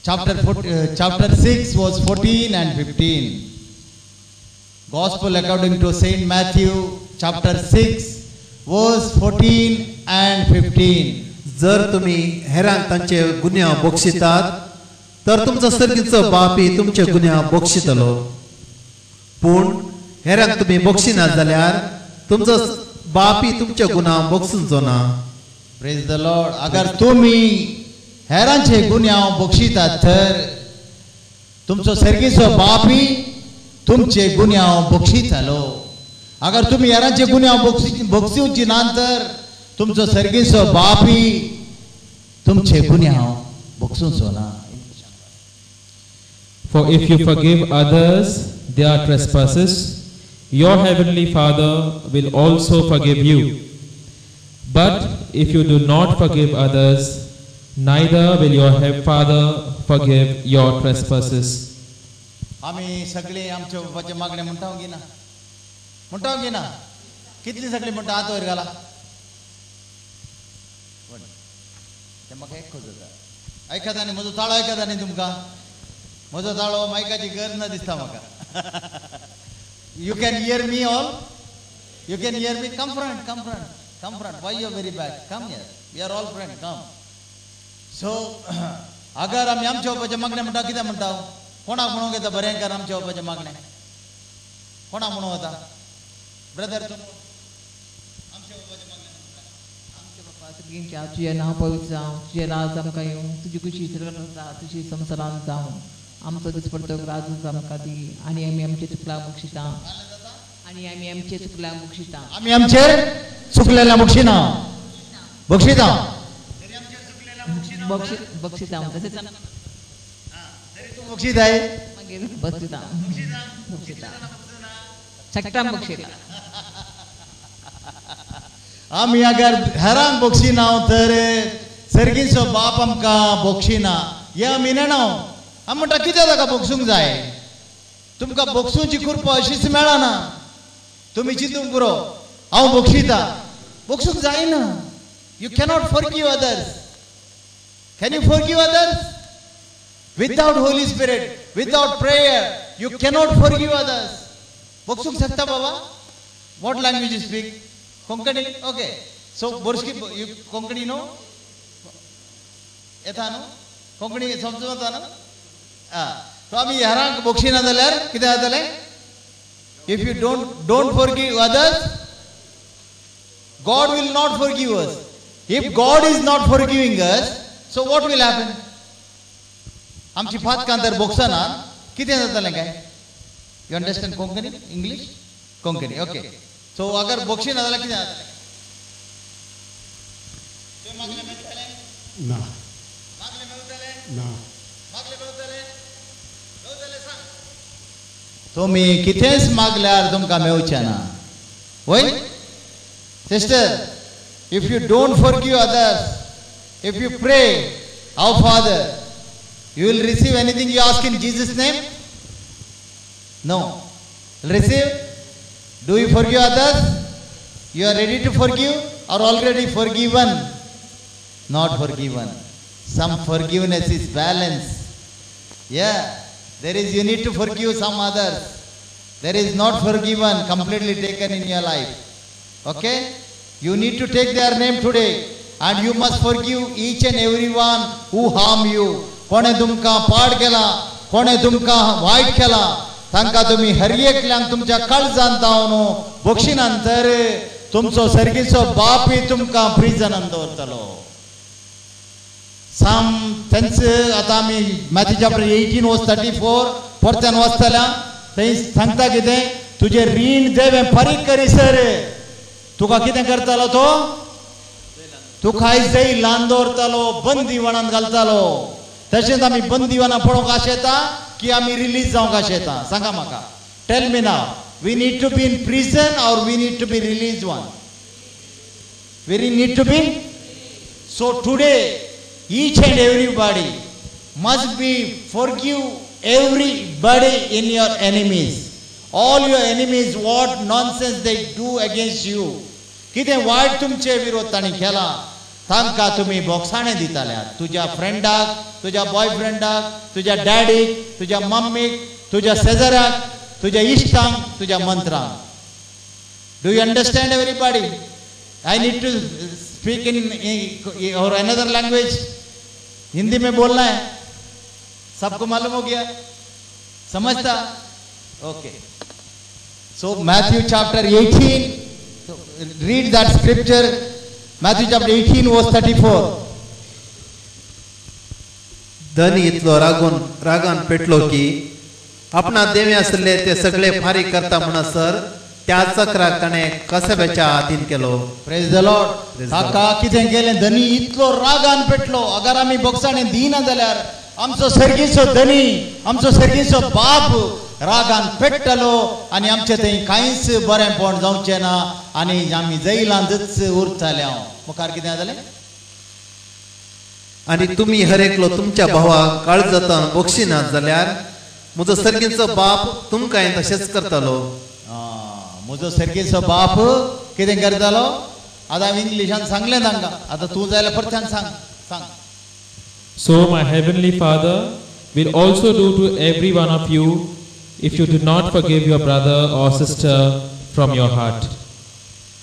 chapter 6 verse 14 and 15. Gospel according to Saint Matthew chapter 6 verse 14 and 15. जर तुम्ही हेरांक तांचे गुन्यांव बक्षितात तर तुमचो सर्गीचो बापी तुमचे गुन्यांव बक्षितलो. पूण हेरांक तुम्ही बक्षिनात जाल्यार तुमचो बापी तुमचे गुन्यांव बक्षूंचो ना. Praise the Lord. अगर तुम्ही हेरांचे गुन्यांव बक्षितात तर तुमचो सर्गीचो बापी तुमचे गुन्यांव बक्षितलो. अगर तुम्ही हेरांचे गुन्यांव बक्षिवची ना तर तुमचो सर्गीचो बापी तुमचे गुन्यांव बक्षूंचो ना. For if you forgive others their trespasses, your heavenly Father will also forgive you. But if you do not forgive others, neither will your Father forgive your trespasses. आम्ही सगळे आमच्या बापाचे मागणे म्हणटाव की ना कितली सगळी म्हणटा हात वयर घाला. ते म्हाका एक खोजता आयकता न्ही म्हजो ताळो आयकता न्ही तुमकां. म्हजो ताळो मायकाची गरज ना दिसता म्हाका. You can hear me all. You can hear me. Come front. Why you are very back. Come here. We are all friend. Come. So अगर आमी आमच्या बापाचे मागणे म्हणटा कितें म्हणटा कोणाक म्हणूंक येता बरें कर आमच्या बापाचे मागणे कोणाक म्हणूंक येता ब्रदर तूं आमच्या बापाचे मागणे आमच्या बापा सगळींच्या तुझें नांव पवित्र जावं तुजें राज आमकां येवं तुजी कुशी जाता तुजी संवसारांत जावं आमचो दिसपडटो राजूच आमकां दी आनी आमी आमचे चुकलांक बक्षिता आनी आमी आमचे चुकलांक बक्षिता आमी आमचे चुकलेल्या बक्षिना बक्षिता तशेंच बक्षीत आहे मागीर बक्षिता चकटां बक्षिता. आमी अगर हेरांक बक्षिना तर सर्गीचो बाप आमकां बक्षिना हें आमी नेणाव. आमी म्हणटा कितें ताका बक्षूंक जाय. तुमकां बक्षूंची कृपा अशीच मेळना. तुमी चिंतूंक पुरो हांव बक्षिता बक्षूंक जायना. You cannot forgive others. Can you forgive others? Without Holy Spirit, without prayer, you cannot forgive others. बक्षूंक शकता बाबा. What language you speak? Konkani? Okay. So Borski, you Konkani know? येता न्हू कोंकणी समजता न्हू. तो आमी हेरांक बक्षिना जाल्यार कितें जातलें. If you don't forgive others, God will not forgive us. If God is not forgiving us, so what will happen? आमची फातकां तर बॉक्सना कितें जातलें काय. You understand Konkani English Konkani okay. So अगर बॉक्सिना जाल्यार कितें जातलें. मागले मेळटलें ना. मागले मेळटलें ना. मागले मेळटलें सांग. तुमी कितेंच मागल्यार तुमकां मेळचें ना. वय sister, if you don't forgive others, if you pray Our Father. You will receive anything you ask in Jesus' name? No. Receive? Do you forgive others? You are ready to forgive or already forgiven? Not forgiven. Some forgiveness is balance. Yeah. There is, you need to forgive some others. There is not forgiven, completely taken in your life. Okay? You need to take their name today. And you must forgive each and everyone who harm you. कोणे तुमका पाड केला, कोणे तुमका वाईट केला, तांका तुम्ही हर एकल्यांक तुमच्या काळजांत दावनो बक्षिनांतर तुमचो सर्गीचो बापी तुमका प्रिजनांत दवरतलो. Some tense आता आमी Matthew chapter 18 verse 34 परत्यान वाचतल्या थंय सांगता कितें तुजे रीण देवें फारीक करीसर तुका कितें करतलो तो तुका आयज जैलांत दवरतलो बंदीवणांत घालतलो. तशेंच आमी बंदीवनां पळोवंक आशेता की आमी रिलीज जावंक आशेता सांगा म्हाका. Tell me now we need to be in prison or we need to be release one. We need to be. So today each and everybody must be forgive everybody in your enemies. All your enemies, what nonsense they do against you. कितें वायट तुमचे विरोध तांणी केला तांकां तुमी बोगसाणें दिताल्यात. तुज्या फ्रेंडाक, तुज्या बॉयफ्रेंडाक, तुज्या डॅडीक, तुज्या मम्मीक, तुज्या शेजाऱ्याक, तुज्या इश्टांक, तुज्या मंत्रांक. Do you understand everybody? I need to speak in or another language. Hindi में बोलना है. सबको मालूम हो गया? समझता? Okay. So Matthew chapter 18, read that scripture. Matthew chapter 18 verse 34. धनी इतलो रागान पेटलो की आपणा देवे आसले ते सगळे फारीक करता म्हणसर त्या चक्राक ताणें कसब्याच्या हातीन केलो. Praise the Lord. ताका कितें केलें? धनी इतलो रागान पेटलो. अगर आमी बोगसाणें दिना जाल्यार आमचो सर्गीचो धनी, आमचो सर्गीचो बाप रागान पेट्टलो आनी आमचें थंय कांयच बरेंपण जावचें ना आनी आमी जैलांतच उरतले. हांव मुखार कितें जालें? आनी तुमी हर एकलो तुमच्या भावाक काळजांत बक्षिनात जाल्यार म्हजो सर्गीचो बाप तुमकांय तशेंच करतलो. म्हजो सर्गीचो बाप कितें करतलो? आतां हांवें इंग्लिशान सांगलें तांकां. आतां तूं जाल्यार परत्यान सांग. So my heavenly Father will also do to every one of you if you do not forgive your brother or sister from your heart.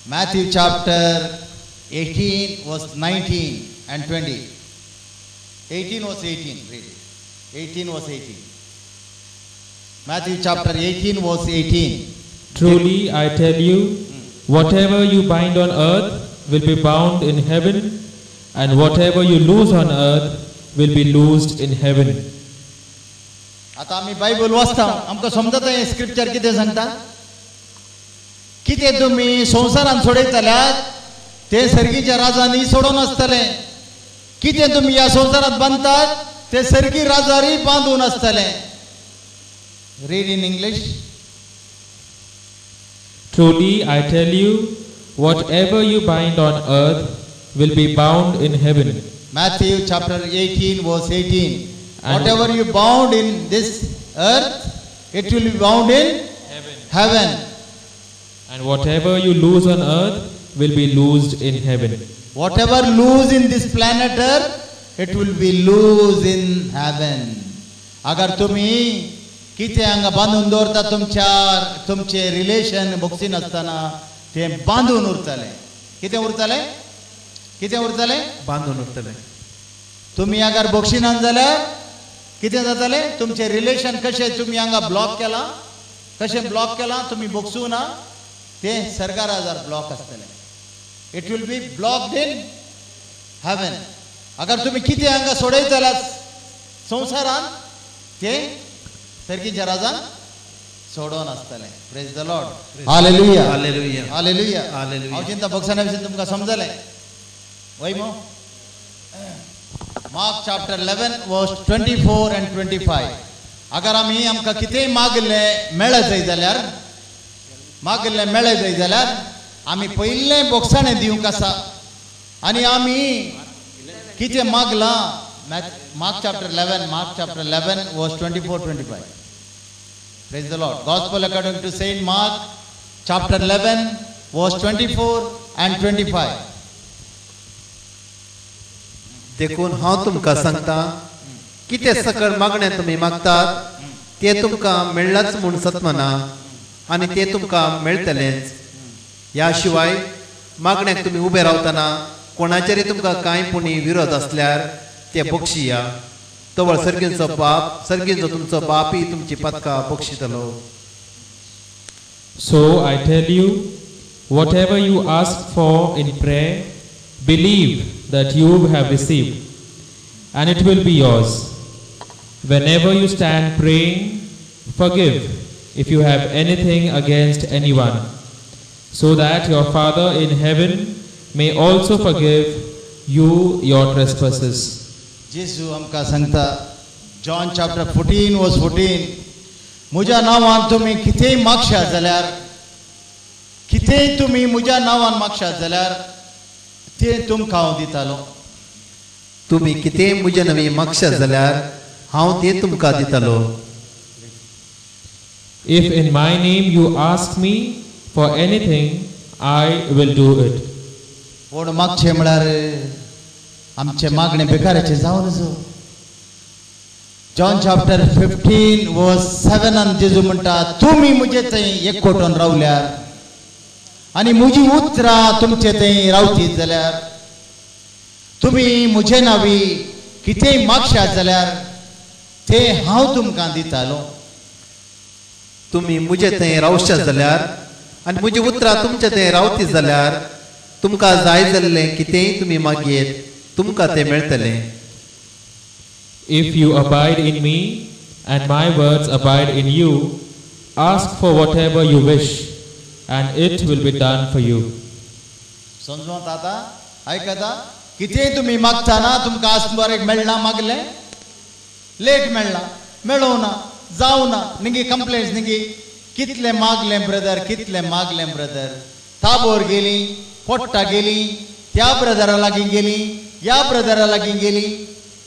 Matthew chapter 18 verse 19 and 20. 18 verse 18. Read it. 18 verse 18. Matthew chapter 18 verse 18. Truly I tell you, whatever you bind on earth will be bound in heaven, and whatever you loose on earth will be loosed in heaven. आता आमी Bible वाचता. आमकां समजता हें scripture कितें सांगता? कितें तुमी संवसारान सोडयतल्यात तें सर्गीच्या राजांनी सोडून आसतलें. कितें तुमी ह्या संवसारांत बांदतात तें सर्गी राजारी बांदून आसतलें. Read in English. Truly I tell you, whatever you bind on earth will be bound in heaven. Matthew chapter 18 verse 18. Whatever you bound in this earth, it will be bound in heaven. And whatever you loose on earth will be loosed in heaven. Whatever loose in this planet earth, it will be loose in heaven. अगर तुम्ही कितें हांगा बांदून दवरता तुमचे relation बॉक्सीन आसतना तें बांदून उरतलें. कितें उरतलें? कितें उरतलें? बांदून उरतले. तुम्ही अगर बॉक्सिनान जाल्यार कितें जातलें? तुमचे रिलेशन कशें तुमी हांगा ब्लॉक केलां, कशें ब्लॉक केलां तुमी बॉक्सूना तें सरकाराजार ब्लॉक आसतलें. It will be blocked in heaven. अगर तुमी कितें हांगा सोडयतल्यार संवसारान तें सर्गीच्या राजान सोडोन आसतलें. Praise the Lord. हालेलुया. हालेलुया. हालेलुया. हालेलुया. हांव चिंता बॉक्साना विशीं तुमकां समजलें वय मो. Mark chapter 11 verse 24 and 25. अगर आमी आमकां कितेंय मागलें मेळ्ळें जाय जाल्यार आमी पयलें बॉक्साणें दिवंक आसा. आनी आमी कितें मागलां Mark chapter 11, verse 24-25. Praise the Lord. Gospel according to Saint Mark, chapter 11, verse 24 and 25. देखून हांव तुमकां सांगता कितें सकल मागणें तुमी मागतात तें तुमकां मेळ्ळाच म्हूण सत्मना आनी तें तुमकां मेळटलेंच. ह्या शिवाय मागण्याक तुमी उबे रावतना कोणाचेरय तुमकां कांय पुणी विरोध असल्यार ते बक्षिया. तवळ सर्गींचो तुमचो बापूय तुमची पदकां बक्षितलो. So I tell you, whatever you ask for in prayer, believe that you have received, and it will be yours. Whenever you stand praying, forgive if you have anything against anyone, so that your Father in heaven may also forgive you your trespasses. जेसू आमकां सांगता, John chapter 14 verse 14, म्हज्या नांवान तुमी कितेंय मागशात जाल्यार, कितेंय तुमी म्हज्या नांवान मागशात जाल्यार तें तुमकां हांव दितालो. तुमी कितेंय म्हजे नवी मागशात जाल्यार हांव तें तुमकां दितलो. If in my name you ask me for anything, I will do it. कोण मागचे म्हळ्यार आमचे मागणे बेकाराचे जावन नजो. John chapter 15 verse 7 जेजू म्हणटा, तुमी म्हजे थंय एकवटून रावल्यार आनी म्हजी उतरां तुमचे थंय रावतीत जाल्यार तुमी म्हजे नांवी कितेंय मागशात जाल्यार तें हांव तुमकां दितालो. तुमी म्हजे थंय रावशात जाल्यार आनी म्हजी उतरां तुमचे थंय रावती जाल्यार तुमकां जाय जाल्लें कितेंय तुमी मागयेत तुमकां तें मेळटलें. If you abide in me and my words abide in you, ask for whatever you wish, and it will be done for you. समजून आता आयकता, कितेंय तुमी मागताना तुमकां आसपारेक मेळना, मागलें लेट मेळना, मेळोवना, जावना, निगी कंप्लेंट्स निगी कितलें मागलें ब्रदर, कितलें मागलें ब्रदर, ताबोर गेली, पोट्टा गेली, त्या ब्रदरा लागीं गेली, ह्या ब्रदरा लागीं गेली,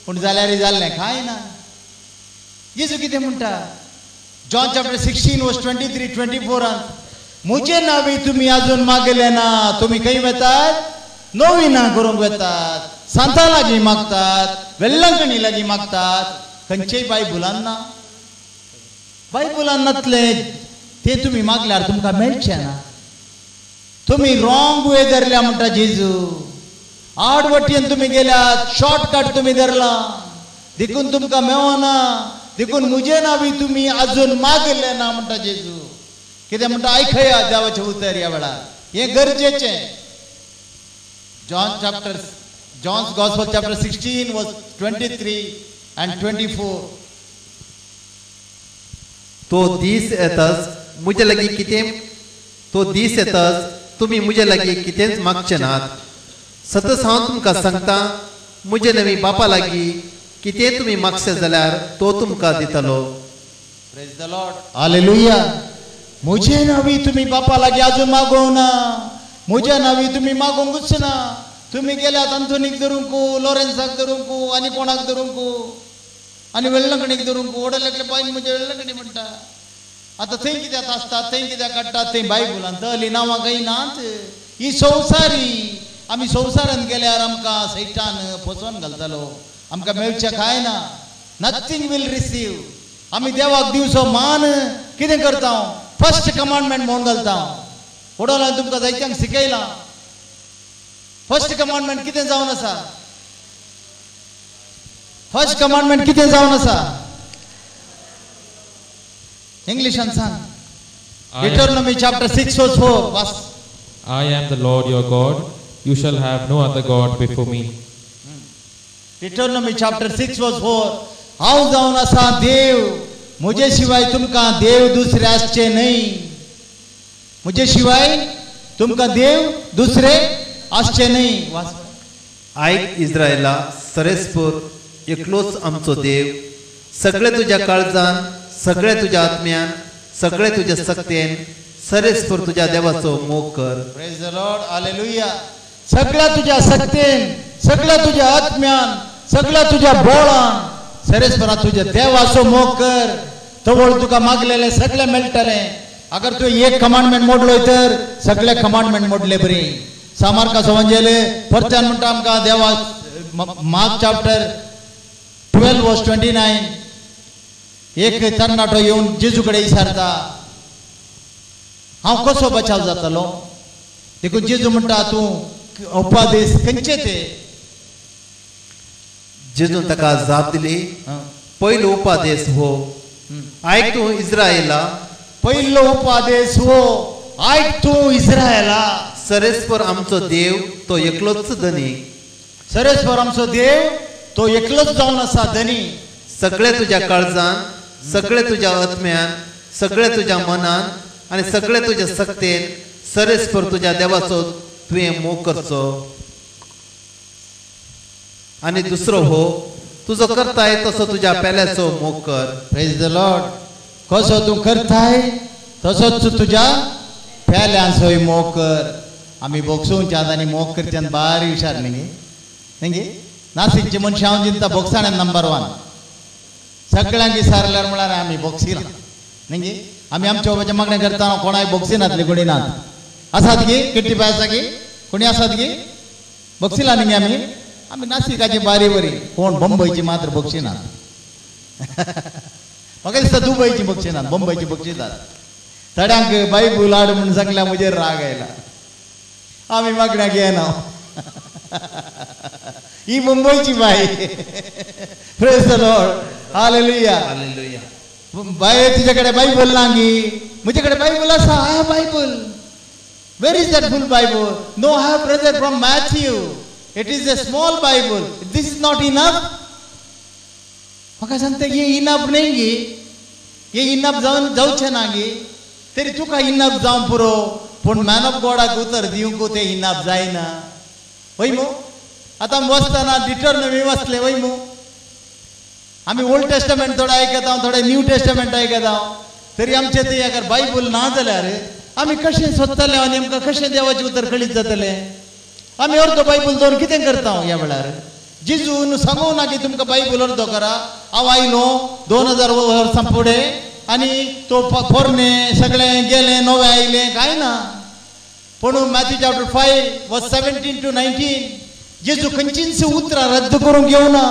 पूण जाल्यार जाल्लें कांय ना. जेजू कितें म्हणटा, जॉन चॅप्टर 16 वर्स 23-24, म्हजे नांवी तुमी आजून मागले ना, तुमी खंय वेतात, नोविना करूंक वेतात, सांता लागीं मागतात, वेल्लंकणी लागीं मागतात, खंयचेय बायबलान ना. बायबलान नातलें तें तुमी मागल्यार तुमकां मेळचें ना. तुमी रॉंग वे धरल्या म्हणटा जेजू. आड वटेन तुमी गेल्यात, शॉर्टकट तुमी धरला, देखून तुमकां मेळना, देखून म्हजे नांवी तुमी आजून मागले ना म्हणटा जेजू. कितें म्हणटा आयकया देवाचें उतर ह्या वेळार, हें गरजेचें. John's Gospel chapter 16 verse 23 and 24. तो दीस येताच म्हजे लागीं कितें, तो दीस येताच तुमी म्हजे लागीं कितेंच मागचे नात. सतत हांव तुमकां सांगता, म्हजे नवी बापा लागीं कितें तुमी मागशे जाल्यार तो तुमकां दितलो. Praise the Lord. Hallelujah. म्हजे नांवी तुमी बापा लागीं आजून मागोवं ना, म्हज्या नांवी तुमी मागोवंकूच ना. तुमी गेल्यात आंतोनीक धरूंक, लॉरेन्साक धरूंक, आनी कोणाक धरूंक, आनी वेल्लंकणीक धरूंक, ओडलेकले पायन म्हजे वेल्लंकणी म्हणटा. आतां थंय कित्याक आसतात, थंय कित्याक काडटात, थंय बायबलान तहली नांवां खंय नात. ही संवसारी, आमी संवसारांत गेल्यार आमकां सैतान फसोवन घालतलो, आमकां मेळचें कांय ना. Nothing will receive. आमी देवाक दिवचो मान कितें करता, फर्स्ट कमांडमेंट म्हणून घालता. वडोलान तुमकां जायत्यांक शिकयलां. फर्स्ट कमांडमेंट कितें जावन आसा, फर्स्ट कमांडमेंट कितें जावन आसा, इंग्लिशान सांग. Deuteronomy chapter 6 verse 4 watch. I am the Lord your God, you shall have no other God before me. Deuteronomy chapter 6 verse 4, हांव जावन आसा देव, म्हजे शिवाय तुमकां देव दुसरे आसचे न्हय. म्हजे शिवाय तुमकां देव दुसरे आसचे न्हय. वाच. आयक इस्रायला, सरेस्पूर एकलोच आमचो देव. सगळे तुज्या काळजान, सगळे तुज्या आत्म्यान, सगळे तुज्या सक्तेन सरेस्पूर तुज्या देवाचो मोग कर. Praise the Lord. Hallelujah. सगळ्या तुज्या सक्तेन, सगळ्या तुज्या आत्म्यान, सगळ्या तुझ्या बोळान सरेस्परा तुझ्या देवाचो मोग कर, तवळ तुका मागलेले सगळे मेळटले. अगर तू एक कमांडमेंट मोडलोय तर सगळे कमांडमेंट मोडले बरी. सामार्का संवंजेले परत्यान म्हणटा आमकां देवा मार्क चॅप्टर 12 वर्स 29 एक तरणाटो येवन जेजू कडेन विचारता हांव कसो बचाव जातलो. देखून जेजू म्हणटा तूं उपदेश खंयचे ते. जेजून ताका जाप दिली, पयलो उपदेश हो, आयक तूं इस्रायेला. पयलो उपदेश हो, आयक तूं इस्रायेला. सरेस्पर आमचो देव तो एकलोच धनी. सरेस्पर आमचो देव तो एकलोच जावन आसा धनी. सगळे तुज्या काळजान, सगळे तुज्या आत्म्यान, सगळे तुज्या मनान आनी सगळे तुज्या सक्तेन सरेस्पर तुज्या देवाचो तुवें मोग करचो. आनी दुसरो हो, तुजो करताय तसो तुज्या पेल्याचो मोग कर. Praise the Lord. कसो तूं करताय तसोच तुज्या पेल्याचोय मोग कर. आमी बोगसूंच्यात आनी मोग करच्यान बारी हुशार न्ही. नाशिकचे मनशां हांव चिंता बोगसाण्यान नंबर 1. सगळ्यांक विचारल्यार म्हळ्यार आमी बोगसी ना न्ही. आमी आमच्या बाबाच्या मागणें करता कोणाय बोगसी नातली कोणी नात. आसात गी किट्टी पाय आसा गी कोणी आसात गी बोगसिला न्ही आमी. आमी नाशिकाची बारी बरी कोण बंबईची मात्र बोगसी नात. म्हाका दिसता दुबयची बोगसी नात, बंबईची बोगसीतात. थोड्यांक बायबल हाड म्हणून सांगल्या म्हजेर राग आयला. आमी मागण्याक येना. ही मुंबईची बाई. Praise the Lord. Hallelujah. Hallelujah. बाय तुझ्याकडे बायबल नांगी. म्हजेकडे बायबल आसा. I have Bible. Where is that full Bible. No I have brother from Matthew. It is a small Bible. This is not enough. म्हाका सांगता ये इनफ न्ही गी. ये इनफ जावचे ना गी. तरी तुका इनफ जावन पुरो, पूण मॅन ऑफ गॉडाक उतर दिवंक ते इनफ जायना. वय मू आता वचतना डिटरनमी वाचले वय मू. आमी ओल्ड टेस्टमेंट थोडे आयकता, थोडे न्यू टेस्टमेंट आयकता. तरी आमचे ते अगर बायबल ना जाल्यार आमी कशें सोदतले आनी आमकां कशें देवाचें उतर कळीत जातलें. आमी अर्दो बायबल दवरून कितें करता ह्या वेळार. जेजून सांगूं ना की तुमकां बायबल अर्दो करा. हांव आयलो 2000 वर्सां फुडें आनी तो पोरणे सगळें गेलें नवे आयलें कांय ना. पूण मॅथ्यू चॅप्टर 5 वर्स 17 to 19 जेजू खंयचीच उतरां रद्द करूंक येवना.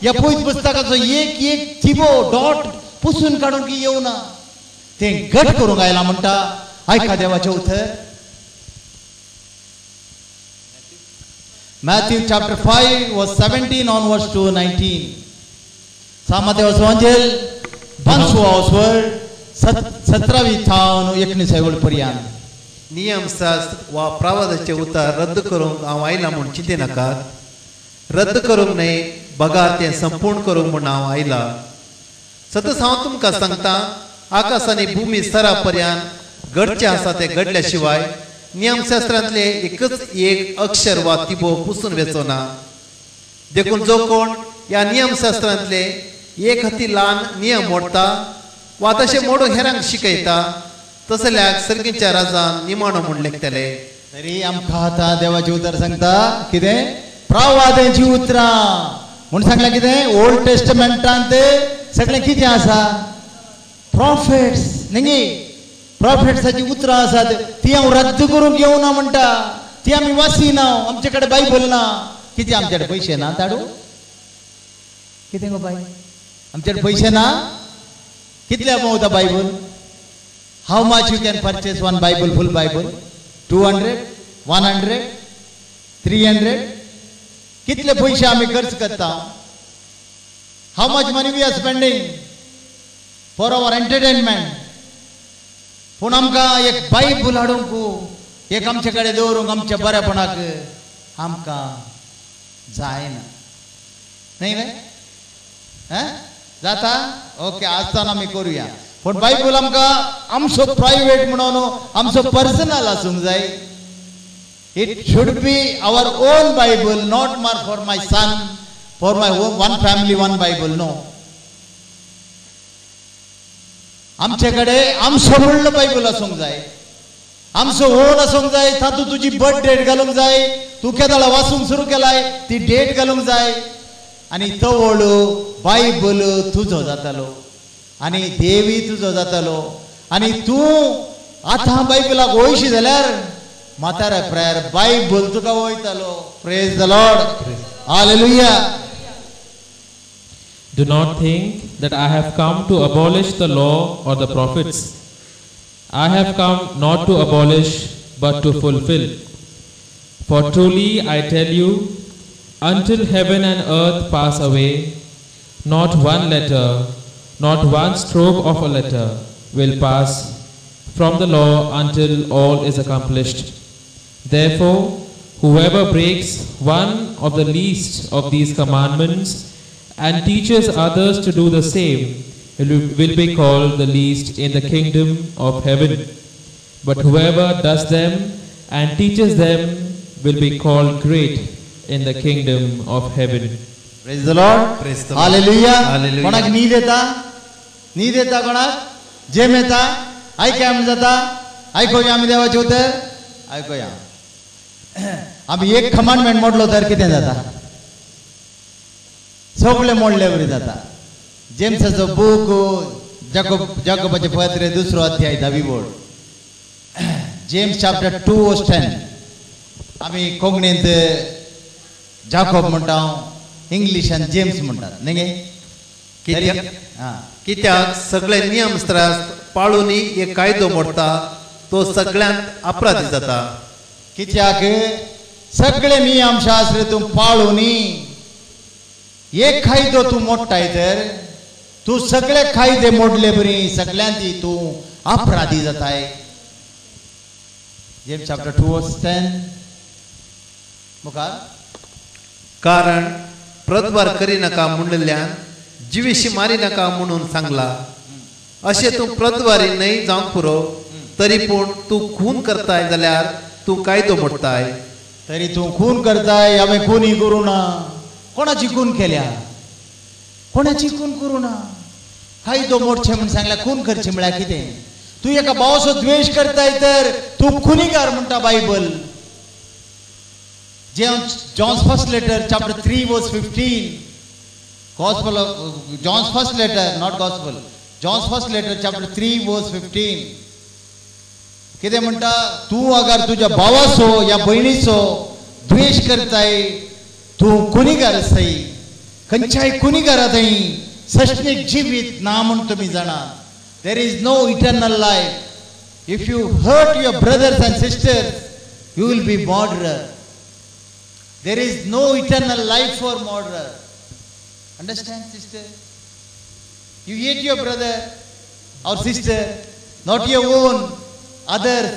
ह्या पवित्र पुस्तकाचो एक एक थिबो डॉट पुसून काडूंक येवना. तें घट करूंक आयला म्हणटा. आयका देवाचें उतर. मॅथ्यू चॅप्टर 5 वर्स 17 onwards to 19. सामातेव संवंजेल 5 वर्ड 17वी थावन 19 पर्यंत. नियमशास्त्र वा प्रावादाचे उतार रद्द करूंक हांव आयला म्हूण चिंते नाकात. रद्द करूंक न्हय, बगार तें संपूर्ण करूंक म्हूण हांव आयला. सतत हांव तुमकां सांगता, आकाश आनी भुमी स्तरा पर्यंत घडचें आसा तें घडल्या शिवाय नियमशास्त्रांतले एकच एक अक्षर वा तिबो पुसून वेचोना. देखून जो कोण ह्या नियमशास्त्रांतले एक हाती ल्हान नियम मोडटा वा तशें मोडून हेरांक शिकयता, तसल्याक सर्गीच्या राजान निमाणो म्हूण लेखतले. तरी आमकां आतां देवाचें उतर सांगता कितें प्रवादांची उतरां म्हूण सांगल्यार कितें. ओल्ड टेस्टमेंटांत सगळें कितें आसा प्रॉफिट्स न्ही. प्रॉफिट्साची उतरां आसात ती हांव रद्द करूंक येवना म्हणटा. ती आमी वाचिना. आमचे कडेन बायबल ना. कितें आमचे कडेन पयशे ना ताडू. कितें गो बाय आमचे कडेन पयशे ना. कितले amount Bible. How much you can purchase one Bible. Full Bible 200 100 300. कितले पयशे आमी खर्च करता. How much money we are spending for our entertainment. पूण आमकां एक बायबल हाडूंक एक आमचे कडेन दवरूंक आमच्या बरेपणाक आमकां जायना न्ही रे. जाता ओके आसतना आमी करुया. पूण बायबल आमकां आमचो प्रायवेट म्हणून आमचो पर्सनल आसूंक जाय. It should be our own Bible, not मार for my son, for my one family one Bible. No. आमचे कडेन आमचो म्हणलो बायबल आसूंक जाय. आमचो ओन आसूंक जाय. तातूंत तुजी बर्थ डेट घालूंक जाय. तूं केदाळा वाचूंक सुरू केलाय ती डेट घालूंक जाय. आनी तो वळू बायबल तुजो जातालो आनी देवी तुजो जातालो आनी तूं आतां बायबलाक वयशी जाल्यार म्हाताऱ्या प्रायर बायबल तुका वयतालो. Praise the Lord. Hallelujah. Do not think that I have come to abolish the law or the prophets. I have come not to abolish but to fulfill. For truly I tell you, until heaven and earth pass away, not one letter, not one stroke of a letter will pass from the law until all is accomplished. Therefore, whoever breaks one of the least of these commandments and teaches others to do the same will be called the least in the kingdom of heaven. But whoever does them and teaches them will be called great in the kingdom of heaven. Praise the Lord. Praise the Lord. Hallelujah. Hallelujah. कोणाक न्हीद येता कोणाक जेम येता आयक आमी जाता आयकोया आमी देवाचें उतर आयकोया. आमी एक कमांडमेंट मोडलो तर कितें जाता? सगळे मोडले बरी जाता. जेम्साचो बूक जाकोबाचे पत्र 2 अध्याय 10 बोर्ड. जेम्स चॅप्टर 2 वर्स 10. आमी कोंकणींत जाकोब म्हणटा इंग्लिशान जेम्स म्हणटात न्ही. कित्याक सगळे नियम पाळून एक कायदो मोडटा तो सगळ्यांत अपराधी जाता. कित्याक सगळे नियम शास्त्र तूं पाळून एक कायदो तूं मोडटाय तर तूं सगळे कायदे मोडले बरी सगळ्यांत तूं अपराधी जाताय. जेम्स चॅप्टर 2 वर्स 10 मुखार. कारण प्रतवार करी नका म्हणलेल्यान जिवीशी मारी नका म्हणून सांगला. अशें तूं प्रतवारी न्हय जावंक पुरो तरी पूण तूं खून करताय जाल्यार तूं कायदो मोडताय. तरी तूं खून करताय. हांवें खूनय करूं ना. कोणाची खून केल्या? कोणाची खून करूं ना. कायदो मोडचें म्हूण सांगल्यार खून करचें म्हळ्यार कितें? तूं एका भावाचो द्वेश करताय तर तूं खुनीकार म्हणटा Bible. John's first letter chapter 3 verse 15. Gospel of John's first letter, not gospel. John's first letter chapter 3 verse 15. कितें म्हणटा? तूं अगर तुज्या भावाचो या भयणीचो द्वेश करताय तूं खुनीकार आसाय. खंयच्याय खुनीकारांतय सश्मीक जिवीत ना म्हूण तुमी जाणात. There is no eternal life. If you hurt your brothers and sisters, you will be murderer. There is no eternal life for murderer. Understand, sister? You hate your brother or sister, not your own, others.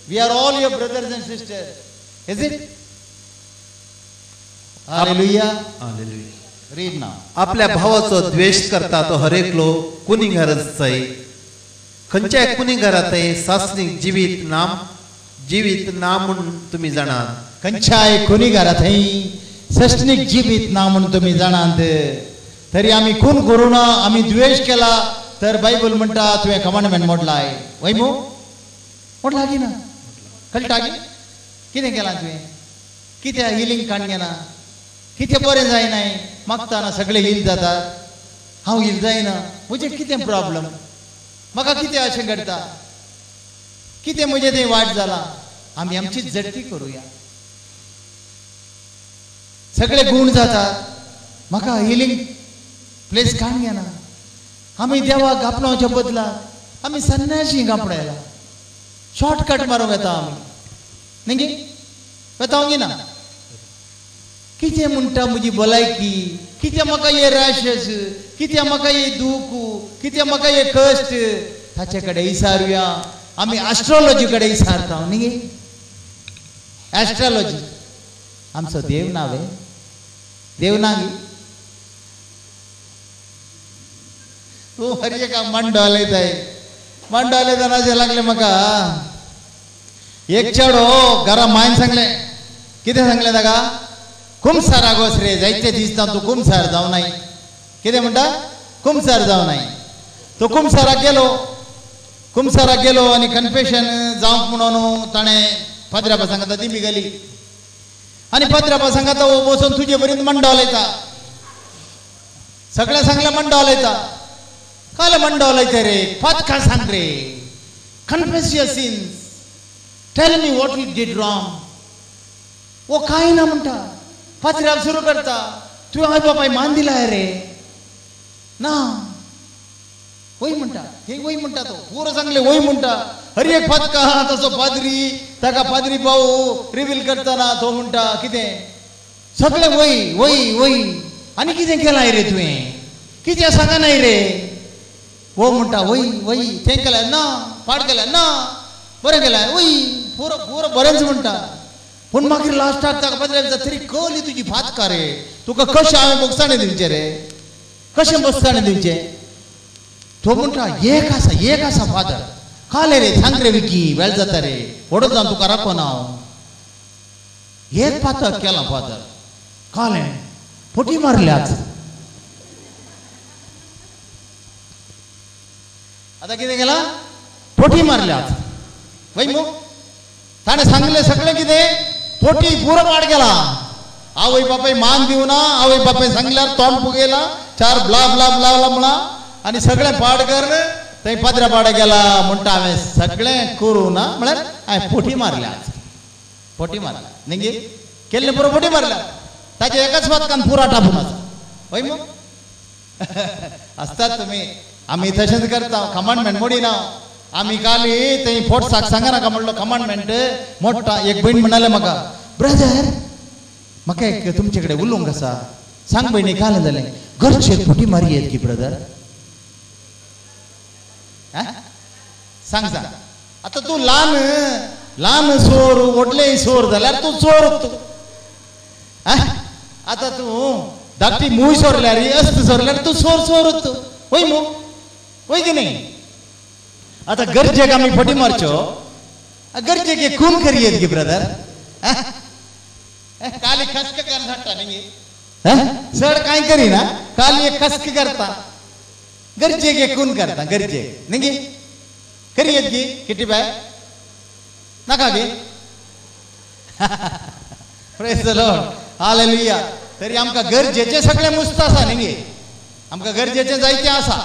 We are all your brothers and sisters. Is it? Hallelujah. Hallelujah. Read now. आपल्या भावाचो द्वेष करता तो हरेकलो कुनिगारच जाय. खंयच्याय कुनिगारांतय सासणीक जिवीत ना म्हूण तुमी जाणात. खंयच्याय खुनीकारांतय सश्नीक जिवीत ना म्हूण तुमी जाणात. तरी आमी खून करूं ना. आमी द्वेश केला तर बायबल म्हणटा तुवें कमांडमेंट मोडलाय. वय मू मोडला की ना? कळटा की कितें केलां तुवें? कित्याक हिलींग काण घेना? कितें बरें जायनाय? मागताना सगळे हील जातात. हांव हील जायना. म्हजें कितें प्रॉब्लम? म्हाका कितें अशें घडटा? कितें म्हजें तें वायट जालां? आमी आमची झडटी करुया. सगळे गुण जातात. म्हाका हिलींग प्लेस काण घेना. आमी देवाक गापणावच्या बदला आमी सन्याशी गापडायला. शॉर्टकट मारूंक येता आमी न्ही येतावंगी ना. कितें म्हणटा म्हजी भलायकी? कितें म्हाका हे रॅशस? कितें म्हाका हे दूख? कितें म्हाका हे कश्ट? ताचे कडेन विचारुया. आमी एस्ट्रोलॉजी कडेन विचारता न्ही. एस्ट्रोलॉजी आमचो देव नावे देव नागी. तूं हर एका मंड उलयताय. मंड उलयतना अशें लागलें म्हाका एक चेडो घरा मायन सांगलें. कितें सांगलें ताका? कुमसाराक वच रे. जायते दिसता तूं कुमसार जावनाय. कितें म्हणटा? कुमसार जावनाय. तो कुमसाराक गेलो आनी कन्फेशन जावंक म्हणून ताणें पाद्र्या सांगता ती बी गेली. आनी पाद्र्या सांगता बसून तुजे बरीत मंड उलयता. सगळ्या सांगल्या मंडवलायता काल मंडवलायता रे फातका सांग रे confess your sins tell me what you did wrong वो काय ना म्हणता फातऱ्याव सुरू करता तू आई बापाय मान दिलाय रे ना वही म्हणता हे वही म्हणता तो पूर्ण सांगले वही म्हणता हर एक फातका तसो पादरी ताका पादरी भाऊ रिव्हील करताना तो म्हणता कितें सगळे वही वही वही आणि कितें केलाय रे तुवें कितें सांगा नाही रे वो म्हणटा वही वही तें केलाय ना पाड केलाय ना बरें केलाय वही पुरो पुरो बरेंच म्हणटा पूण मागीर लास्टाक ताका पादऱ्याक तरी कळली तुजी फातका रे तुका कशें हांवें बसताणे दिवचें रे कशें बसताणे दिवचें तो म्हणटा एक आसा फादर काले रे सांग रे विकी वेळ जाता रे ओडत जावन तुका राखो ना हांव एक पातक केला फादर काले पोटी मारल्याच आता कितें केला पोटी मारल्याच वय मग ताणें सांगलें सगळें कितें पोटी पुरो पाड केला आवय बापाय मान दिवना आवय बापाय सांगल्यार तोंड फुगयला चार ब्ला ब्ला ब्ला ब्ला म्हणा आणि सगळें पाड कर थंय पाद्रा पाड गेला म्हणटा हांवें सगळें करूं ना म्हळ्यार हांवें पोटी मारल्या पोटी मारल्या न्ही केल्ले पुरो पोटी मारल्या ताच्या एकाच फातकान पुरा टापून आसा हय मग आसतात तुमी आमी तशेंच करता कमांडमेंट मोडिना आमी काली थंय फोर्साक सांगनाका म्हणलो कमांडमेंट मोडटा एक भयण म्हणाले म्हाका ब्रदर म्हाका एक तुमचे कडेन उलोवंक आसा सांग भयणी काल जालें घरचे पोटी मारी येत की ब्रदर सांग सांग आता तू ल्हान सोर व्हडले सोर जाल्यार तू चोर आता तू धाकटी मूय सोरल्यार अस्त सोरल्यार तू सोरत वय मू वय की नाही आता गरजेक आमी फटी मारच्यो गरजेक एक खून करियेत गे ब्रदर काली खसक कर धाडटा न्ही चड कांय करिना काली एक खसक करता गरजेक एक खून करता गरजेक न्ही करियेत गी किटी बाय नाका गे प्रेज द लॉर्ड हालेलुया तरी आमकां गरजेचे सगळे मुस्त आसा न्ही आमकां गरजेचे जायते आसा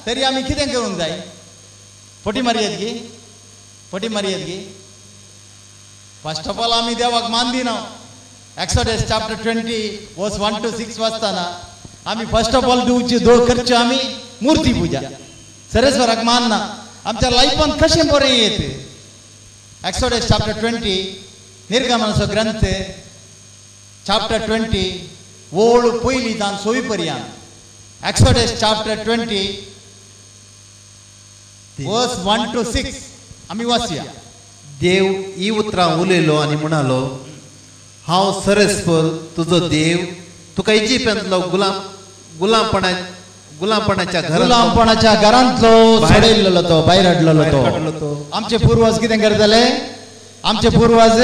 तरी आमी कितें करूंक जाय पोटी मारयेत गी पोटी मारयेत गी फर्स्ट ऑफ ऑल आमी देवाक मान दिना एक्सोडस चॅप्टर 20 वर्स 1 to 6 वाचताना आमी फर्स्ट ऑफ ऑल करच्यो आमी मूर्ती पूजा सरेस्वराक मानना आमच्या लायफान कशें बरें येत एक्सोडस चॅप्टर 20 निर्गमनाचो ग्रंथ चॅप्टर 20 ओळ पयली जावन 6 पर्यंत एक्सोडस चॅप्टर 20 वर्स 1 to 6 आमी वाचया देव ही उतरां उलयलो आनी म्हणालो हांव सरेस्पर तुजो देव तुका इजिप्तांतलो गुलामपणाच्या घरांतलो सोडयल्लो तो भायर हाडलेलो तो आमचे पूर्वज कितें करताले आमचे पूर्वज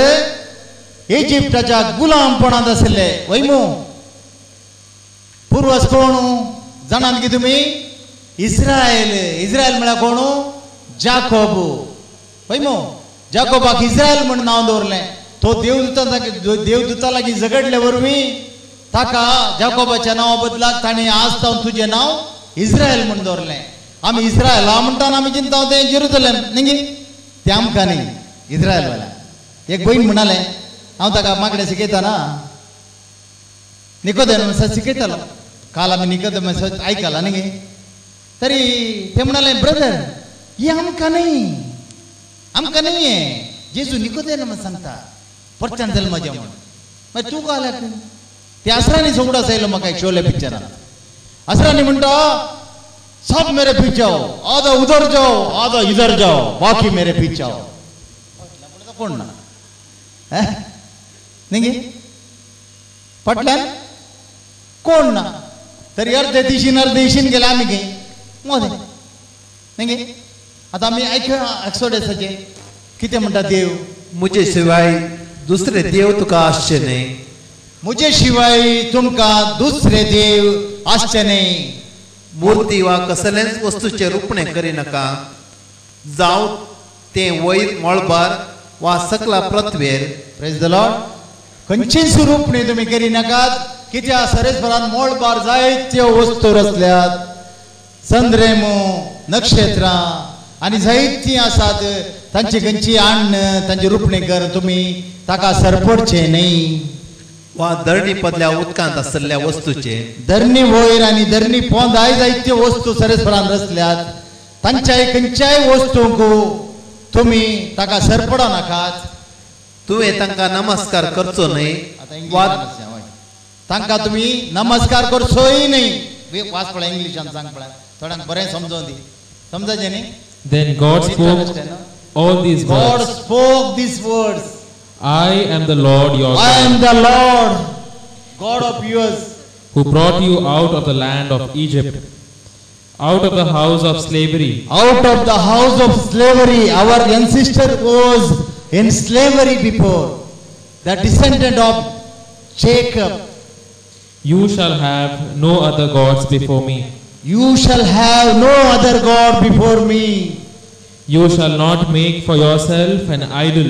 इजिप्ताच्या गुलामपणांत आसले वय मू पूर्वज कोण जाणात की तुमी इस्रायल म्हळ्यार कोण जाकोब वय मू जाकोबाक इस्रायल म्हण नांव दवरलें तो देवदूता लागीं झगडले वरवीं ताका जाकोबाच्या नांवा बदलाक ताणें आज जावन तुजें नांव इस्रायल म्हण दवरलें आमी इस्रायला म्हणटाना आमी चिंता तें जेरुसलेम न्ही तें आमकां न्ही इस्रायल वाल्याक एक भयण म्हणालें हांव ताका मागणें शिकयताना निकोदेमस शिकयतालो काल आमी निकोदेमस आयकलां न्ही तरी ते म्हणालें ब्रदर ही आमकां न्ही जेजू निकोदेमस सांगता परत्यान जल्माचें म्हण मागीर तूं काल्याक ते असरानी सोगडो आसयलो म्हाका एक शोले पिक्चरान असरानी म्हणटा सब मेरे पीछे आओ आधा उधर जाओ आधा इधर जाओ बाकी मेरे पीछे आओ कोण ना न्ही पटल्यान कोण ना तरी अर्धे दिशीन गेले आमी खंय मोदे न्ही आतां आमी आयकया एक्सोडसाचे कितें म्हणटा देव मुझे शिवाय दुसरे देव तुका आसचे न्ही मुझे शिवाय तुमकां दुसरे देव आसचे न्ही मूर्ती वा कसलेंच वस्तूचे रुपणे करिनाका जावं तें वयर मळबार वा सकला पृथ्वेर प्रेज द लॉर्ड खंयचेच रूप न्ही तुमी करिनाकात कित्या सरेस्परान मोळबार जायत्यो वस्तू रचल्यात चंद्रेमो नक्षत्रां आनी जायतीं आसात तांची खंयची अन्न तांची रुपणी कर तुमी ताका सरपडचे न्ही वा धरणी पदल्या उदकांत आसलेल्या वस्तूचे धरणी वयर आनी धरणी पोंदाय जायत्यो वस्तू सरेस्परान रचल्यात तांच्याय खंयच्याय वस्तूंक तुमी ताका सरपडो नाकात तुवें तांकां नमस्कार करचो न्हय वा तांकां तुमी नमस्कार करचोय न्ही वाच पळय इंग्लिशान सांग पळय थोड्यांक बरें समजोवन दी समजायचें न्ही Then God spoke all these God words. spoke these words. I am the Lord your I am God, the Lord, God of yours, who brought you out of the land of Egypt, out of the house of slavery. out of the house of slavery. Our ancestor was in slavery before, the descendant of Jacob. You shall have no other gods before me. You shall have no other God before me. You shall not make for yourself an idol,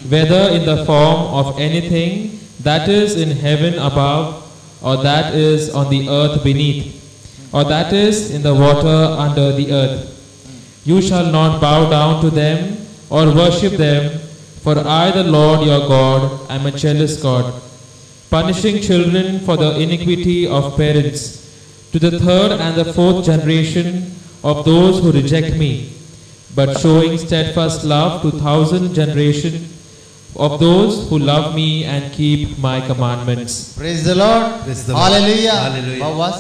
whether in the form of anything that is in heaven above, or that is on the earth beneath, or that is in the water under the earth. You shall not bow down to them or worship them, for I, the Lord your God, am a jealous God, punishing children for the iniquity of parents, to the third and the fourth generation of those who reject me, but showing steadfast love to 1,000 generations of those who love me and keep my commandments. Praise the Lord. Praise the Lord. Hallelujah. Hallelujah. Bhavas.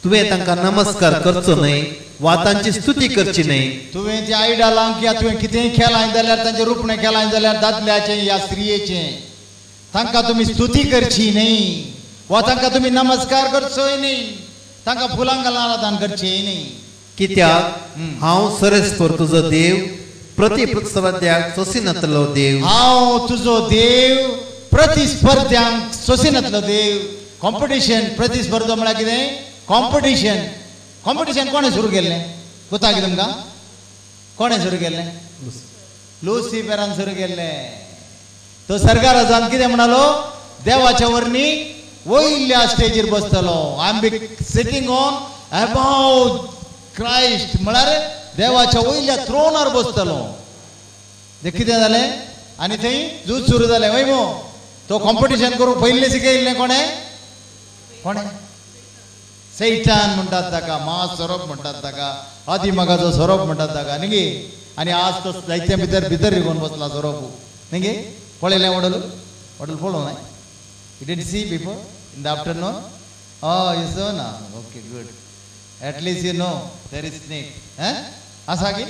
तुवें तांकां नमस्कार करचो न्हय वा तांची स्तुती करची न्हय तुवें त्या आयडलांक किंवा तुवें कितेंय केलां जाल्यार तांचें रुपणें केलां जाल्यार दादल्याचें या स्त्रियेचें तांकां तुमी स्तुती करची न्ही वा तांकां तुमी नमस्कार करचोय न्ही तांकां फुलां घालून आराधना करचेय न्ही कित्याक हांव सरेस्पर तुजो देव प्रतिस्पर्ध्याक सोसिनातलो देव हांव तुजो देव प्रतिस्पर्ध्यांक सोसिनातलो देव कॉम्पिटिशन प्रतिस्पर्धा म्हळ्यार कितें कॉम्पिटिशन कोणें सुरू केल्लें कोता कितें तुमकां कोणें सुरू केल्लें लुसिफरान सुरू केल्लें तो सरकार राजान कितें म्हणलो देवाच्या वर्णी वयल्या स्टेजीर बसतलो I am be sitting on above Christ म्हळ्यार देवाच्या वयल्या थ्रोनार बसतलो ते कितें जालें आनी थंय झूज सुरू जालें वय मो तो कॉम्पिटिशन करूंक पयलीं शिकयल्लें कोणें सैतान म्हणटात ताका महासोरोप म्हणटात ताका आदिमागाचो सोरोप म्हणटात ताका न्ही गे आनी आज तो जायत्या भितर रिगोवन बसला सोरोप न्ही गे पळयलें वडल पळोवं नाय you didn't see before in the afternoon you saw ना okay good at least you know there is snake asa ki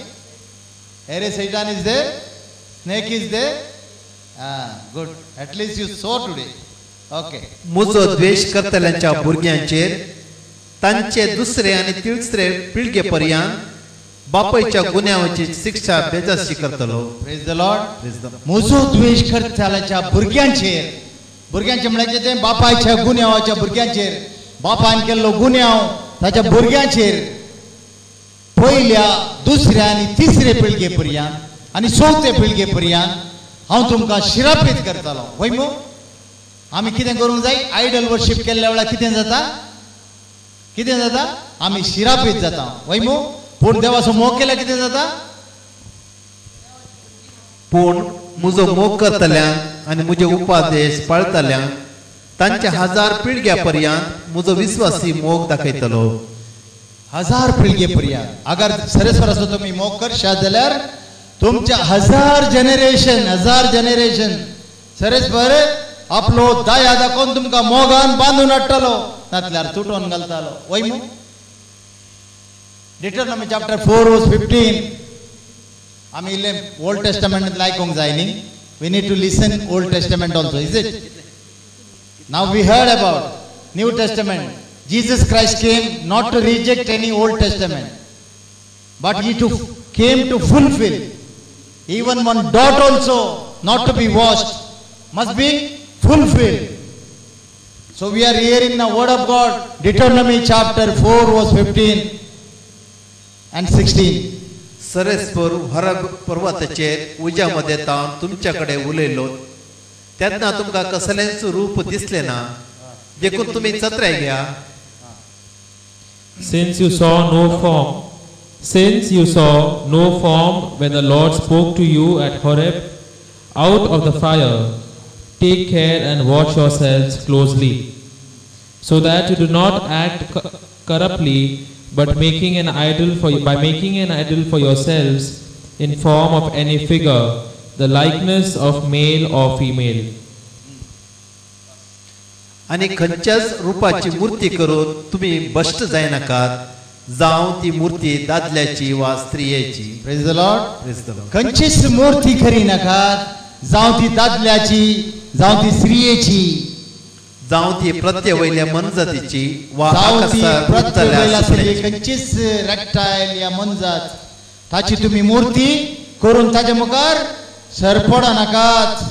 ere Satan is there snake is there good at least you saw today okay म्हजो द्वेष करतल्यांच्या भुरग्यांचेर तांचे दुसरे आनी तिसरे पिळगे पर्यंत बापायच्या गुन्यांवाची शिक्षा बेजाशी करतलो praise the lord म्हजो द्वेष करतल्यांच्या भुरग्यांचे म्हळ्यार कितें बापायच्या गुन्यांवाच्या भुरग्यांचेर बापायन केल्लो गुन्यांव ताच्या भुरग्यांचेर पयल्या दुसऱ्या आनी तिसरे पिळगे पर्यंत आनी चवथे पिळगे पर्यंत हांव तुमकां शिरापीत करतलो वय मो आमी कितें करूंक जाय आयडल वर्शीप केल्ल्या वेळार कितें जाता आमी शिरापीत जाता वय मो पूण देवाचो मोग केल्यार कितें जाता पूण म्हजो मोग करतल्यांक आनी म्हजे उपादेश पाळतल्यांक तांच्या 1000 पिळग्या पर्यंत म्हजो विश्वासी मोग दाखयतलो 1000 पिळगे पर्यंत अगर सरेस्वराचो तुमी मोग करशात जाल्यार तुमच्या 1000 जनरेशन सरेस्वर आपलो दया दाखोवन तुमकां मोगान बांदून हाडटलो नातल्यार तुटोवन घालतालो वय मू डिटरनॉमी चॅप्टर 4 वर्स 15 आमी इल्लें ओल्ड टेस्टामेंट आयकूंक जाय न्ही we need to listen old Testament also is it Now we heard about New Testament. Jesus Christ came not to reject any Old Testament, but he came to fulfill. Even one dot also not to be washed must be fulfilled. So we are hearing the word of God, Deuteronomy chapter 4 verse 15 and 16. सरेस्पर हरब पर्वताचेर उज्यामध्ये तावन तुमच्याकडे उलयलो तेन्ना तुमकां कसलेंच रूप दिसलें ना देखून तुम्ही चत्र्या घ्या. Since you saw no form when the Lord spoke to you at Horeb out of the fire, take care and watch yourselves closely, so that you do not act corruptly, but by making an idol for yourselves in form of any figure, the likeness of male or female. आणि खंयच्याच रूपाची मूर्ती करून तुम्ही भ्रष्ट जाय नाकात, जावं ती मूर्ती दादल्याची वा स्त्रियेची. Praise the Lord. Praise the Lord. खंयचीच मूर्ती करी नाकात, जावं ती दादल्याची, जावं ती स्त्रियेची, जावं ती प्रत्ये वयल्या मनजातीची वा जावं ती प्रत्ये वयल्या आकाशातल्या खंयचीच रेक्टायल या मनजात ताची तुम्ही मूर्ती करून ताच्या मुखार सरपडा नाकात.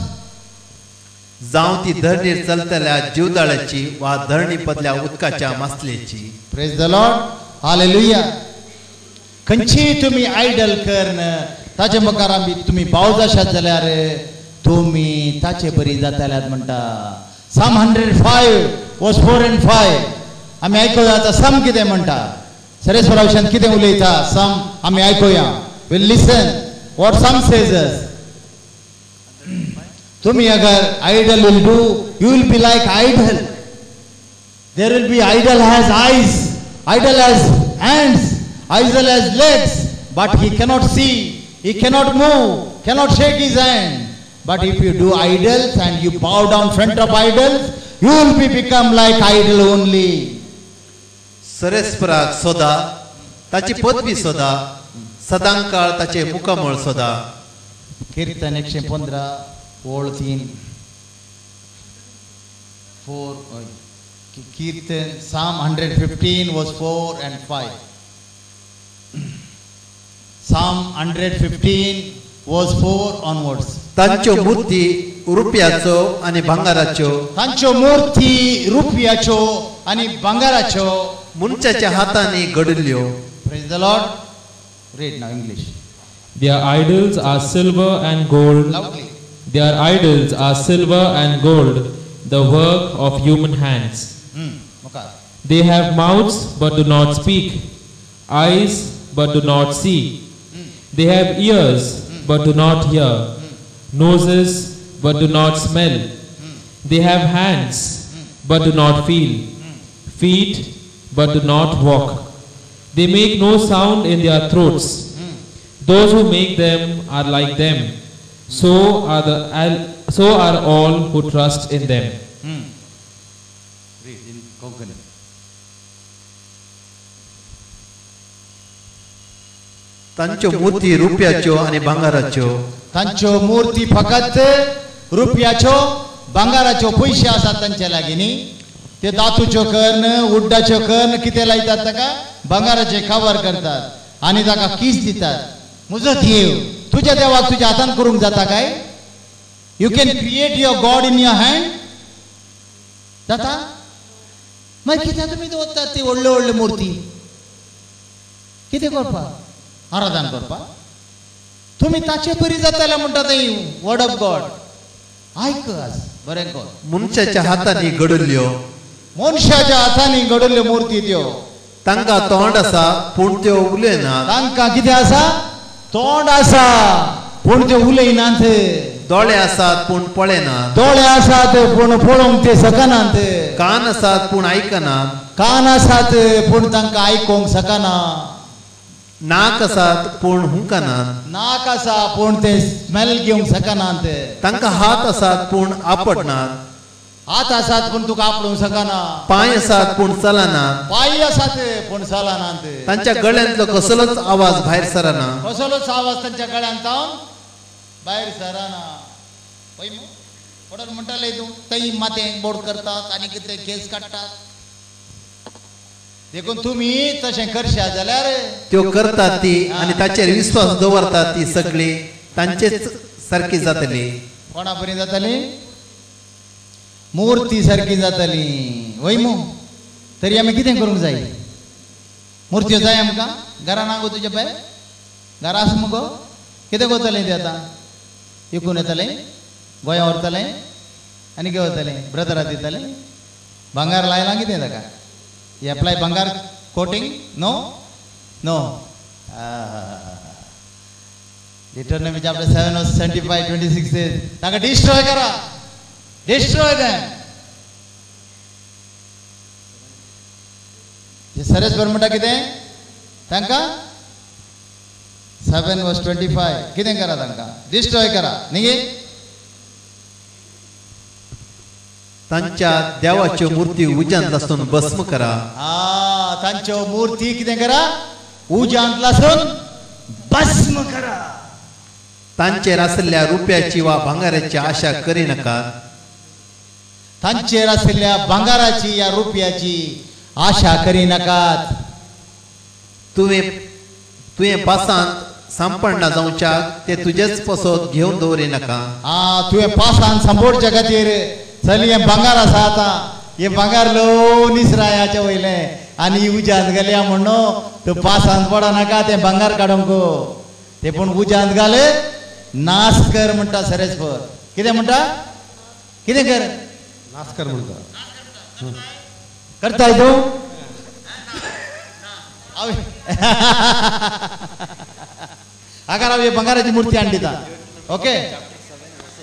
जावं ती धरणीर चलतल्या जीवदाळ्याची वा धरणी पदल्या उदकाच्या मासलेची. Praise the Lord. हालेलुया. खंयची तुम्ही आयडल करन ताचे मुखार आमी तुम्ही भाव जाशात जाल्यार तुम्ही ताचे बरी जाताल्यात म्हणटा. Psalm 105 verse 4 and 5 आमी आयकूया. आतां साम कितें म्हणटा, सरेस्वरावशान कितें उलयता साम आमी आयकूया. We'll listen what Psalm says us. तुम्ही अगर idol will do, you will be like idol. There will be idol has eyes, idol has hands, idol has legs, but he cannot see, he cannot move, cannot shake his hand. But if you do idols and you bow down front of idols, you will become like idol only. सरेस्पराक सोदा, ताची पदवी सोदा, सदांकाळ ताचे मुखामळ सोदा. कीर्तन 115 ओळ 3 4 कीर्तन Psalm 115 verse 4 and 5. Psalm 115 verse 4 onwards. तांच्यो मूर्ती रुपयाचो आणि भांगाराच्यो, तांच्यो मूर्ती रुपयाच्यो आणि भांगाराच्यो मनशाच्या हातांनी घडल्यो. Praise the Lord. Read now English. Their idols are silver and gold. Loudly. Their idols are silver and gold, the work of human hands. Okay. They have mouths but do not speak, eyes but do not see. They have ears but do not hear, noses but do not smell. They have hands but do not feel, feet but do not walk. They make no sound in their throats. Those who make them are like them. So are all who trust in them. Read in Konkani. तांच्यो मूर्ती रुपयाच्यो आणि भांगाराच्यो. तांच्यो मूर्ती फकत रुपयाच्यो भांगाराच्यो पयशे आसात तांचे लागीं. ते दातूच्यो कर्ण उड्डाच्यो कर्ण कितें लायतात ताका भांगाराचे कावर करतात आनी ताका कीस दितात. म्हजो देव तुज्या देवाक तुज्या हातान करूंक जाता काय? You can create your God in your hand. जाता? मागीर कित्याक तुमी दवरतात ती व्हडल्यो व्हडल्यो मूर्ती? कितें करपाक? आराधना करपाक? तुमी ताचे बरी जाताले म्हणटा थंय वर्ड ऑफ गॉड. आयक आज बरें कर. मनशाच्या हातांनी घडल्यो. मनशाच्या हातांनी घडल्ल्यो मूर्ती त्यो. तांकां तोंड आसा पूण त्यो उलयनात. तांकां कितें आसा? तोंड आसा पूण ते उलयनात. दोळे आसात पूण पळयनात. दोळे आसात पूण पळोवंक ते शकनात. कान आसात पूण आयकनात. कान आसात पूण तांकां आयकोंक शकना. नाक आसात पूण हुंकनात. नाक आसा पूण ते स्मेल घेवंक शकनात. तांकां हात आसात पूण आपडनात. हात आसात पूण तुका आपलोवंक शकना. पांय आसात पूण चलनात. पांय आसात पूण चलनात. तांच्या गळ्यांतलो कसलोच आवाज भायर सरना. कसलोच आवाज तांच्या गळ्यांतावन भायर सरना. पळय पडोन म्हणटाले तूं थंय मातें बोड करतात आनी कितें केस काडटात. देखून तुमी तशें करशात जाल्यार त्यो करतात ती आनी ताचेर विश्वास दवरतात ती सगळी तांचेच सारकी जातली. कोणा बरी जातली? मूर्ती सारकी जातली. वय मू तरी आमी कितें करूंक जाय? मूर्त्यो जाय आमकां? घरान आंगो तुज्या पळय घरा आसा मुगो? कितें करतलें तें आतां? विकून येतलें, गोंया व्हरतलें आनी कितें व्हरतलें? ब्रदराक दितलें? बंगार लायला कितें ताका एप्लाय बंगार coating no no Deuteronomy chapter 7 verse 25-26 says ताका डिस्ट्रॉय करा डिस्ट्रॉय देम जे सरेस्वर म्हणटा कितें तांकां 7 verse 25 कितें करा तांकां डिस्ट्रॉय करा न्ही तांच्या देवाच्यो मुर्ती उज्यांत लासून भस्म करा तांच्यो मुर्ती कितें करा उज्यांत लासून भस्म करा तांचेर आसलेल्या रुपयाची वा भांगाराची आशा करिनाकात तांचेर आसलेल्या भांगाराची या रुपयाची आशा करिनाकात तुवें पासांत सांपडना जावच्याक ते तुजेच पसोत घेवन दवरिनाका तुवें पासांत सांपडच्या खातीर चल हें भांगार आसा आतां हें भांगार लो निसरायाचे वयलें आनी उज्यांत घालया म्हणून तूं पासांत पडनाका तें भांगार काडूंक ते पूण उज्यांत घाल नाश कर म्हणटा सरेस्वर कितें म्हणटा कितें कर नाश कर म्हणटा करताय तूं आकार हांव हे भांगाराची मुर्ती हाडून दिता ओके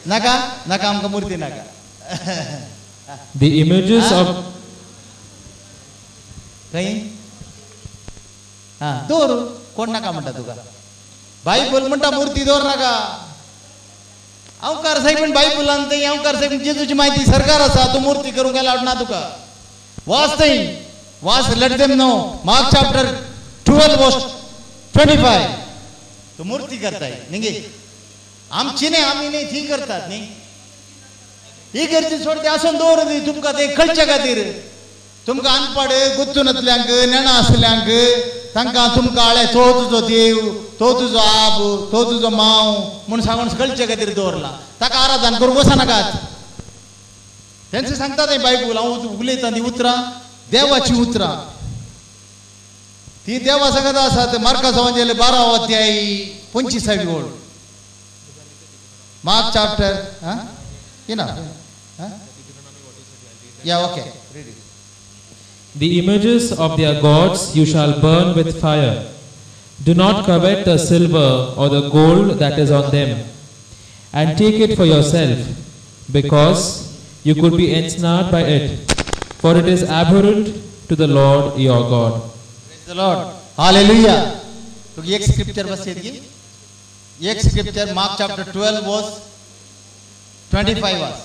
नाका नाका आमकां मुर्ती नाका The images of खंय दवर कोण नाका म्हणटा तुका बायबल म्हणटा मुर्ती दवर नाका हांव करसाय पण बायबलान थंय हांव करसाय जेजूची म्हायती सरकार आसा तूं मुर्ती करूंक अलावड ना तुका वाच थंय वाच let them know Mark chapter 12 verse 25 तूं मुर्ती करताय न्ही आमची न्ही आमी न्ही ती करतात न्ही ही गर्दी सोडते आसून दवर दी तुमकां ते कळचे खातीर तुमकां अनपड गुत्तूनतल्यांक नेणा आसल्यांक तांकां तुमकां आळे तो तुजो देव तो तुजो आप तो तुजो मांव म्हूण सांगून कळचे खातीर दवरला ताका आराधन करूंक वचनाकात तेंचे सांगता तें बायबल हांव उलयतां ती उतरां देवाची उतरां ती देवा सांगत आसा मार्का संवंजेले 12 अध्याय 25 ओळ mark chapter Yeah, okay. Read it. The images of their gods you shall burn with fire. Do not covet the silver or the gold that is on them, and take it for yourself, because you could be ensnared by it, for it is abhorrent to the Lord your God. Praise the Lord. Hallelujah. तो एक scripture बस येतगी एक scripture mark chapter 12 verse 25 वास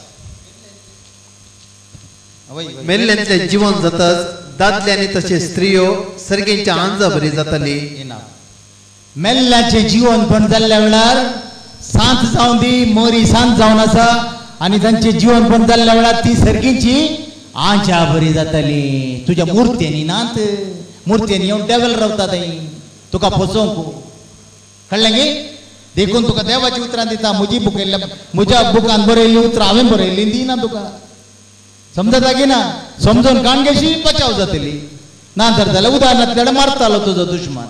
मेल्ल्यांतले जीवन जाताच दादल्यांनी तशें स्त्रियो सर्गेंच्या आंजा बरी जाताली मेल्ल्याचे जीवन पण जाल्ल्या वेळार सांत जावन दी मोरी सांत जावन आसा आनी तांचे जीवन पण जाल्ल्या वेळार ती सर्गींची आंच्या बरी जाताली तुज्या मुर्तेनी नात मुर्तेनी येवन डेवल रावता थंय तुका फसोवंक कळ्ळें गे देखून तुका देवाची उतरां दिता म्हज्या बुकान बरयल्ली उतरां हांवें बरयल्ली दिना तुका समजता की ना समजून काणगेशी बचाव जातली ना तर जाल्यार उदाहरणांतल्यान मारतालो तुजो दुश्मन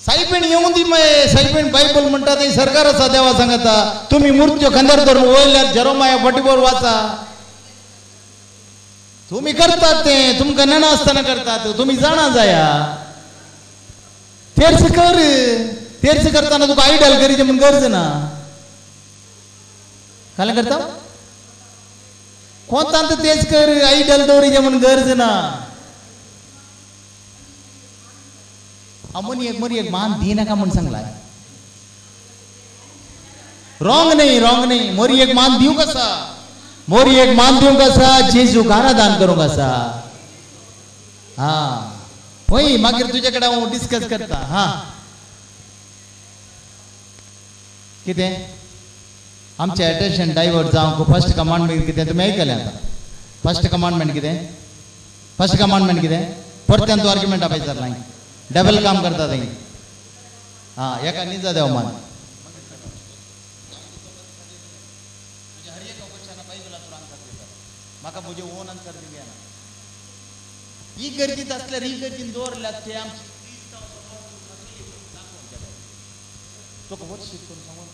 सायबीण येऊन दी मये सायबीण बायबल म्हणटा थंय सरकार आसा देवा सांगता तुमी मुर्त्यो खांद्यार धरून वयल्यार जेरोमाया 44 वाचा तुमी करतात तें तुमकां नेणा आसतना करतात तुमी जाणा जाया तेर्स कर तेर्स करताना तुका आयडल करीचे म्हूण गरज ना काल करता कोंतांत तेच कर आयडल दवरीचे म्हूण गरज ना मरी एक मान दी नाका म्हूण सांगलाय रॉंग नाही मोरी एक मान दिवंक आसा मोरी एक मान दिवंक आसा जेजूक आराधन करूंक आसा होय मागीर तुजे कडेन हांव डिस्कस करता कितें आमचें अटेंशन डायवर्ट जावंक फर्स्ट कमांडमेंट कितें तुमी आयकलें आतां फर्स्ट कमांडमेंट कितें परत्यान तूं आर्ग्युमेंट आपयतां डबल काम करता थंय एका निजा देव मान म्हाका म्हजे ओन आन्सर दिवया ना ही गरजेत असल्यार ही गरजेन दवरल्यात ते आमचे 조금 씩 그런 상황.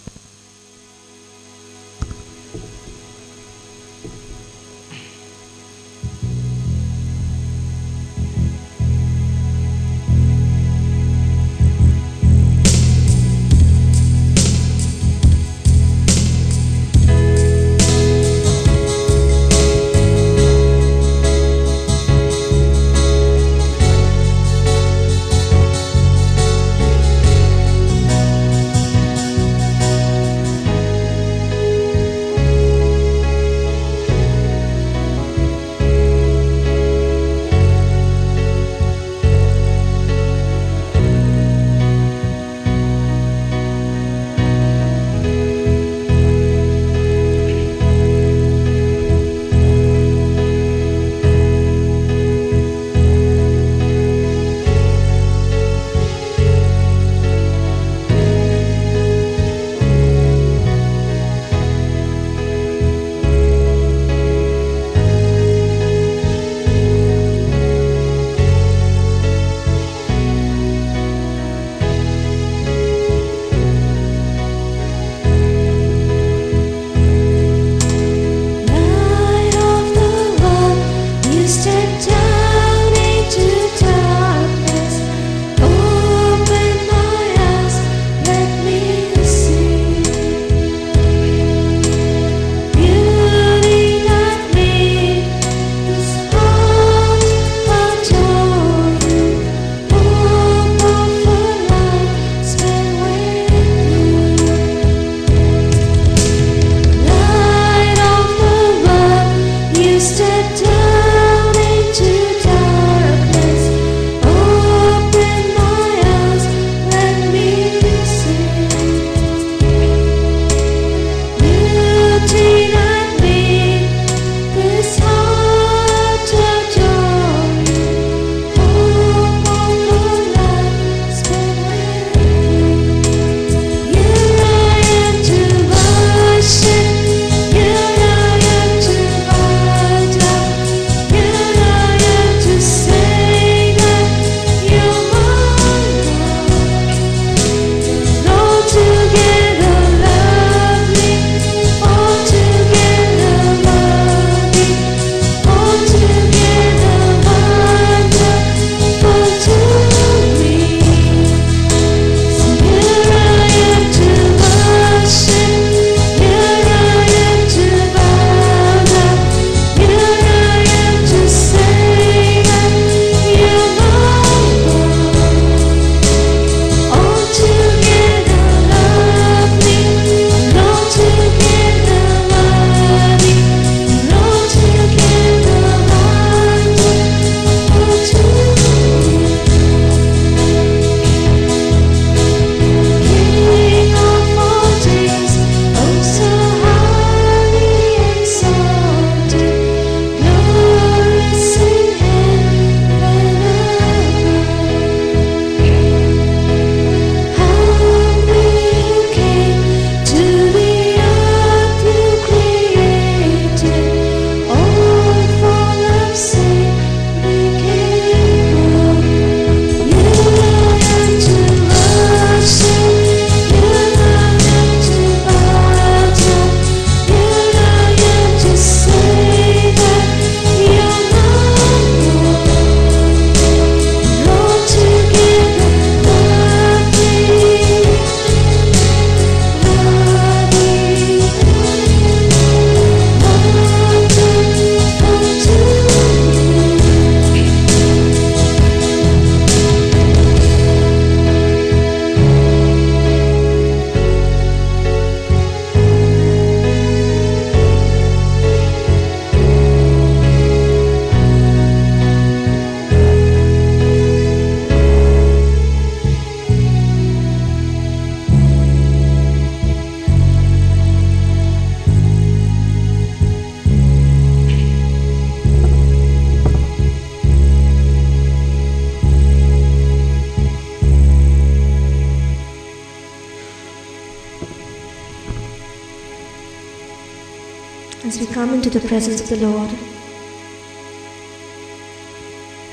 As we come into the presence of the Lord,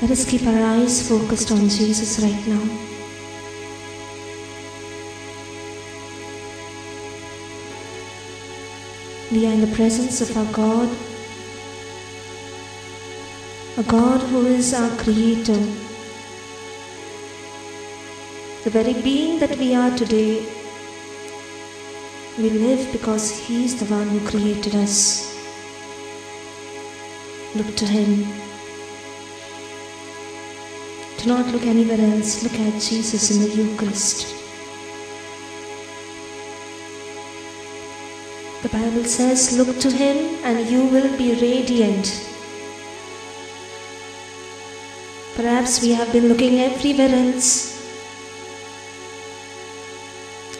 let us keep our eyes focused on Jesus right now. We are in the presence of our God, a God who is our Creator. The very being that we are today, we live because He is the one who created us. Look to Him. Do not look anywhere else. Look at Jesus in the Eucharist. The Bible says, look to Him and you will be radiant. Perhaps we have been looking everywhere else,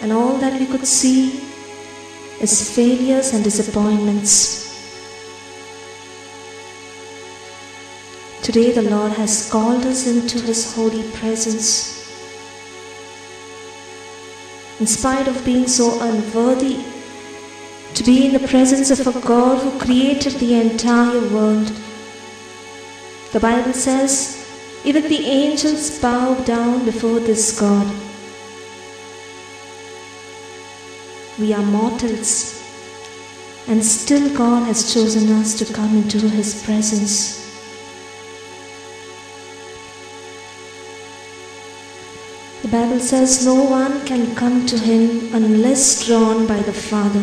and all that we could see is failures and disappointments. Today the Lord has called us into His holy presence. In spite of being so unworthy to be in the presence of a God who created the entire world, the Bible says, even the angels bow down before this God. We are mortals, and still God has chosen us to come into His presence. The Bible says no one can come to Him unless drawn by the Father.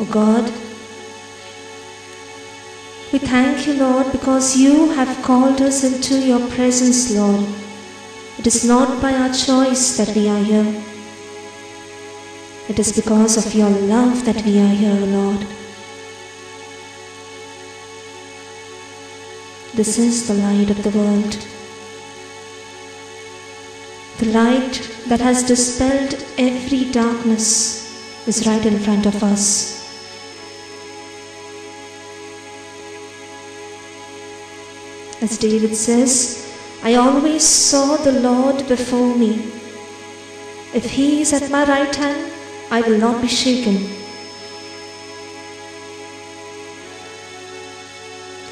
O God, we thank You, Lord, because You have called us into Your presence, Lord. It is not by our choice that we are here. It is because of Your love that we are here, Lord. This is the light of the world. The light that has dispelled every darkness is right in front of us. As David says, I always saw the Lord before me. If He is at my right hand, I will not be shaken.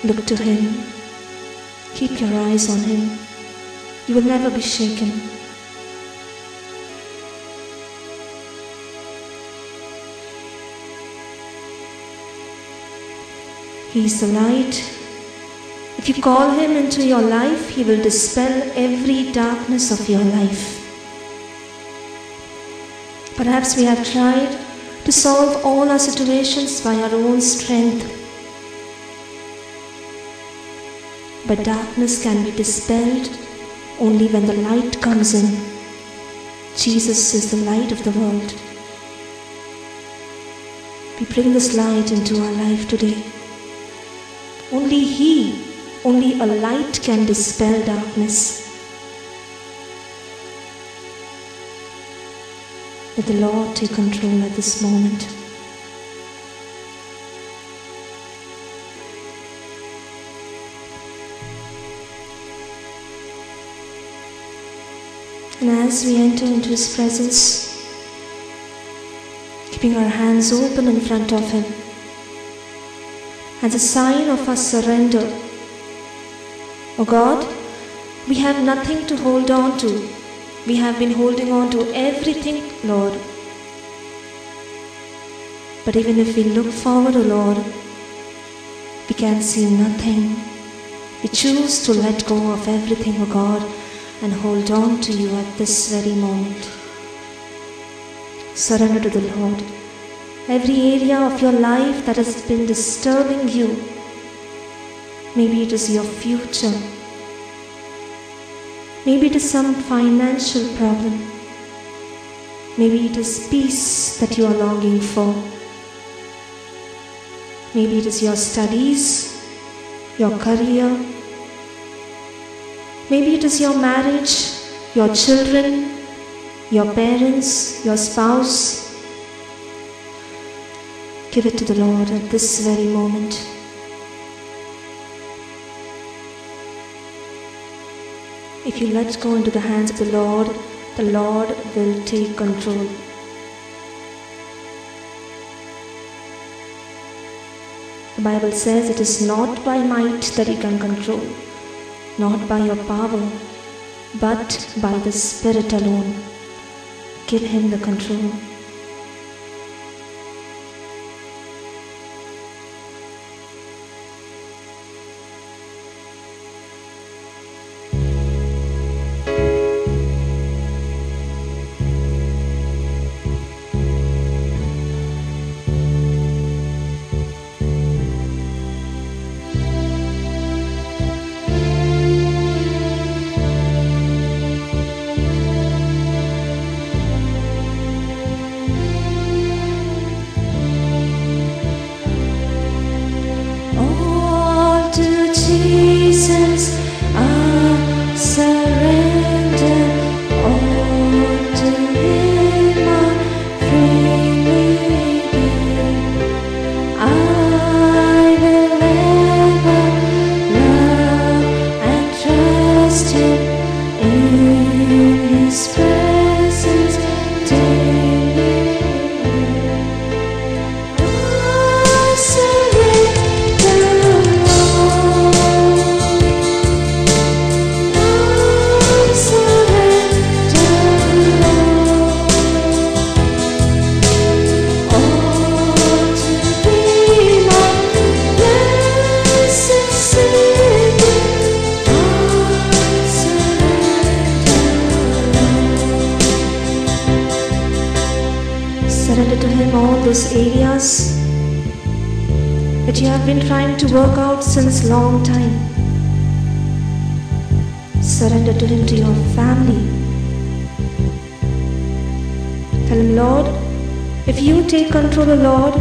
Look to Him. Keep your eyes on Him. You will never be shaken. He is the light. If you call Him into your life, He will dispel every darkness of your life. Perhaps we have tried to solve all our situations by our own strength. But darkness can be dispelled only when the light comes in. Jesus is the light of the world. We bring this light into our life today. Only He, only a light can dispel darkness. Let the Lord take control at this moment. And as we enter into His presence, keeping our hands open in front of Him, as a sign of our surrender, O God, we have nothing to hold on to. We have been holding on to everything, Lord. But even if we look forward, O Lord, we can see nothing. We choose to let go of everything, O God, and hold on to You at this very moment. Surrender to the Lord. Every area of your life that has been disturbing you, maybe it is your future, maybe it is some financial problem, maybe it is peace that you are longing for, maybe it is your studies, your career, maybe it is your marriage, your children, your parents, your spouse. Give it to the Lord at this very moment. If you let go into the hands of the Lord will take control. The Bible says it is not by might that you can control, not by your power, but by the Spirit alone. Give Him the control. Surrender to Him all those areas that you have been trying to work out since long time. Surrender to Him, to your family. Tell Him, Lord, if you take control, Lord,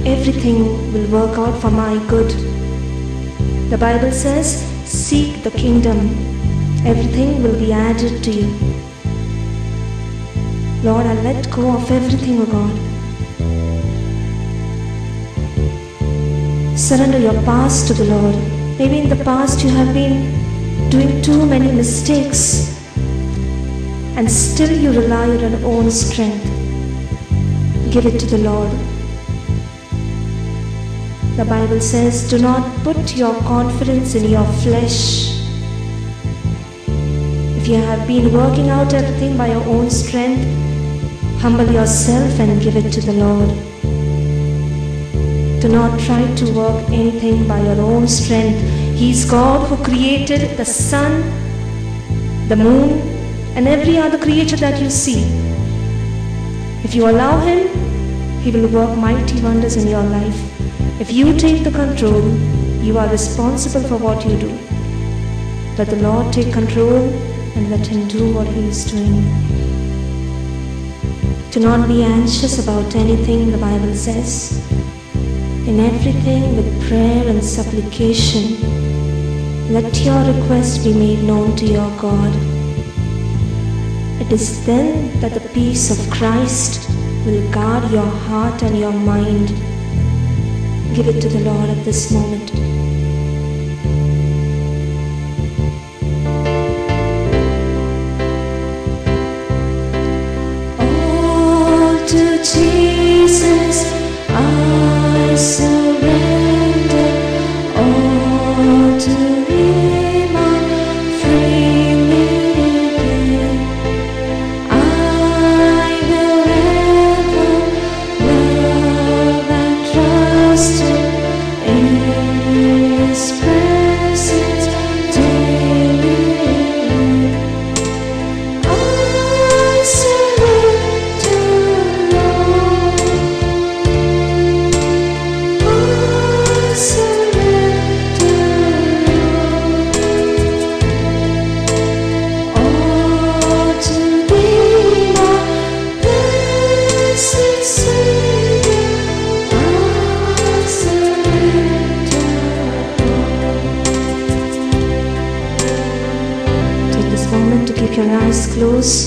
everything will work out for my good. The Bible says, seek the kingdom. Everything will be added to you. Lord, I let go of everything, O God. Surrender your past to the Lord. Maybe in the past you have been doing too many mistakes and still you rely on your own strength. Give it to the Lord. The Bible says, do not put your confidence in your flesh. If you have been working out everything by your own strength, humble yourself and give it to the Lord. Do not try to work anything by your own strength. He is God who created the sun, the moon, and every other creature that you see. If you allow Him, He will work mighty wonders in your life. If you take the control, you are responsible for what you do. Let the Lord take control and let Him do what He is doing. Do not be anxious about anything, the Bible says. In everything with prayer and supplication, let your request be made known to your God. It is then that the peace of Christ will guard your heart and your mind. Give it to the Lord at this moment. All to Jesus I surrender. All to Him I freely give. I will ever love and trust Him in His presence daily. I surrender, Lord. I surrender, Lord. All to Thee, my blessed Savior. I surrender, Lord. Take this moment to keep your eyes closed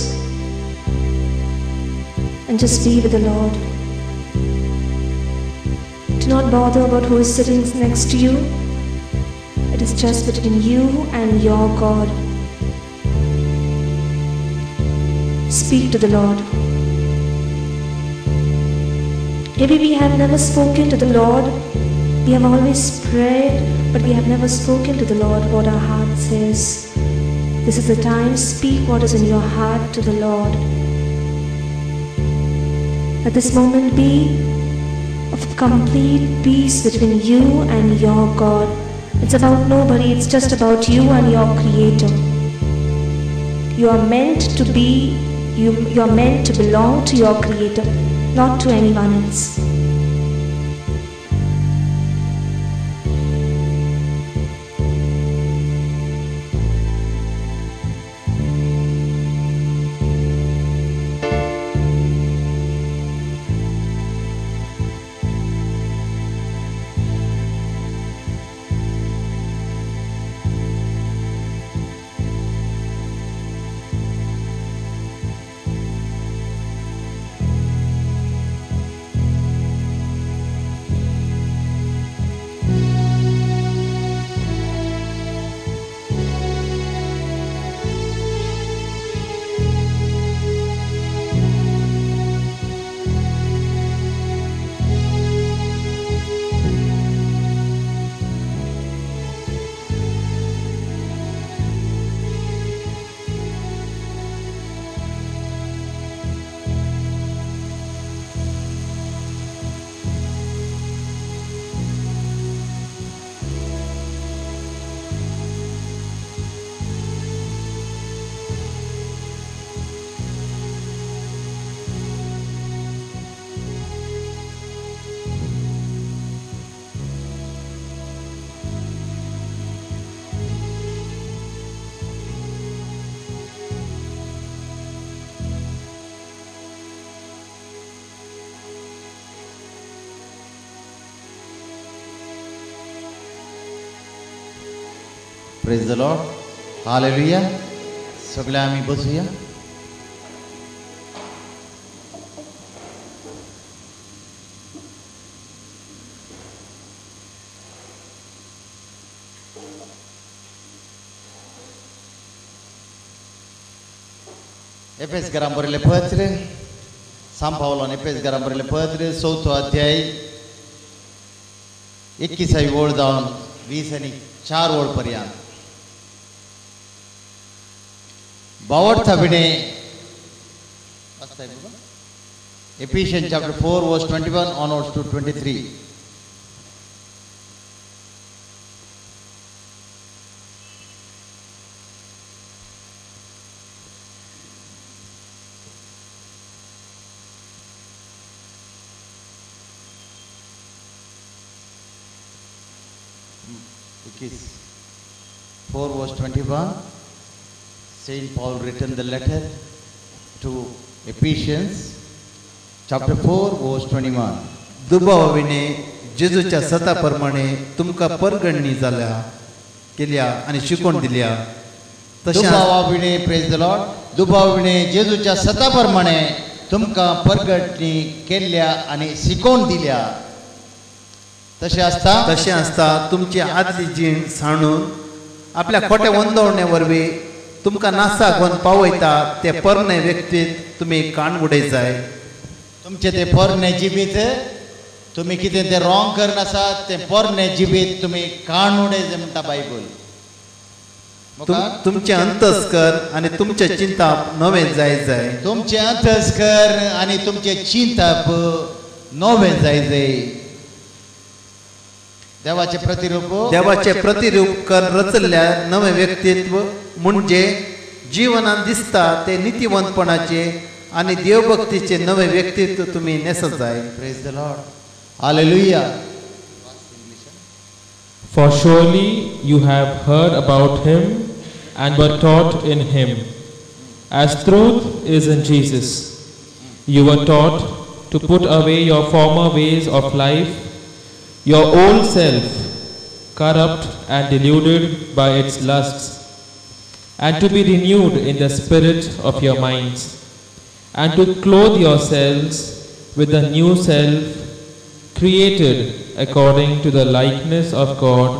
and just be with the Lord. Do not bother about who is sitting next to you. It is just between you and your God. Speak to the Lord. Maybe we have never spoken to the Lord. We have always prayed, but we have never spoken to the Lord what our heart says. This is the time. Speak what is in your heart to the Lord. Let this moment be of complete peace between you and your God. It's about nobody, it's just about you and your Creator. You are meant to be, you are meant to belong to your Creator, not to anyone else. Praise the Lord. Hallelujah. सगळे आम्ही बसूया. एफेस बरयले पत्र साम पावलोन एफेस बरयले पत्र 4 अध्याय 21 ओळ जावन 20 आणि 4 ओळ पर्यंत. बावडता विणे Ephesians chapter 4 verse 21 onwards to 23. It is 4 verse 21. Saint Paul written the letter to Ephesians chapter 4 verse 21. दुबाविने जेजूच्या सताप्रमाणे तुमका परगणनी झाल्या केल्या आणि शिकवण दिल्या दुबाविने प्रेज द लॉर्ड. दुबाविने जेजूच्या सताप्रमाणे तुमका परगणनी केल्या आणि शिकवण दिल्या. तसे असता तुमची आदली जीण साणून आपल्या खोट्या वंदवण्यावरवी तुमका नासागवन पावयता ते परणे व्यक्तीत तुम्ही कान उडयजाय. तुमचे ते परणे जिबीत तुम्ही कितें ते रॉंग करन आसात ते परणे जिबीत तुम्ही कान उडयचे म्हणटा बायबल. तुमचे अंतस्कर आणि तुमचे चिंताप नवे जाय. तुमचे अंतस्कर आणि तुमचे चिंताप नवे जाय. देवाचे प्रतिरूप कर रचल्या नवे व्यक्तित्व म्हणजे जीवनात दिसता ते नीतिवंतपणाचे आणि देवभक्तीचे नवे व्यक्तित्व तुम्ही नेसत जाय. Praise the Lord. Hallelujah. For surely you have heard about him and were taught in him, as truth is in Jesus. You were taught to put away your former ways of life, your old self, corrupt and deluded by its lusts, and to be renewed in the spirit of your minds, and to clothe yourselves with the new self, created according to the likeness of God,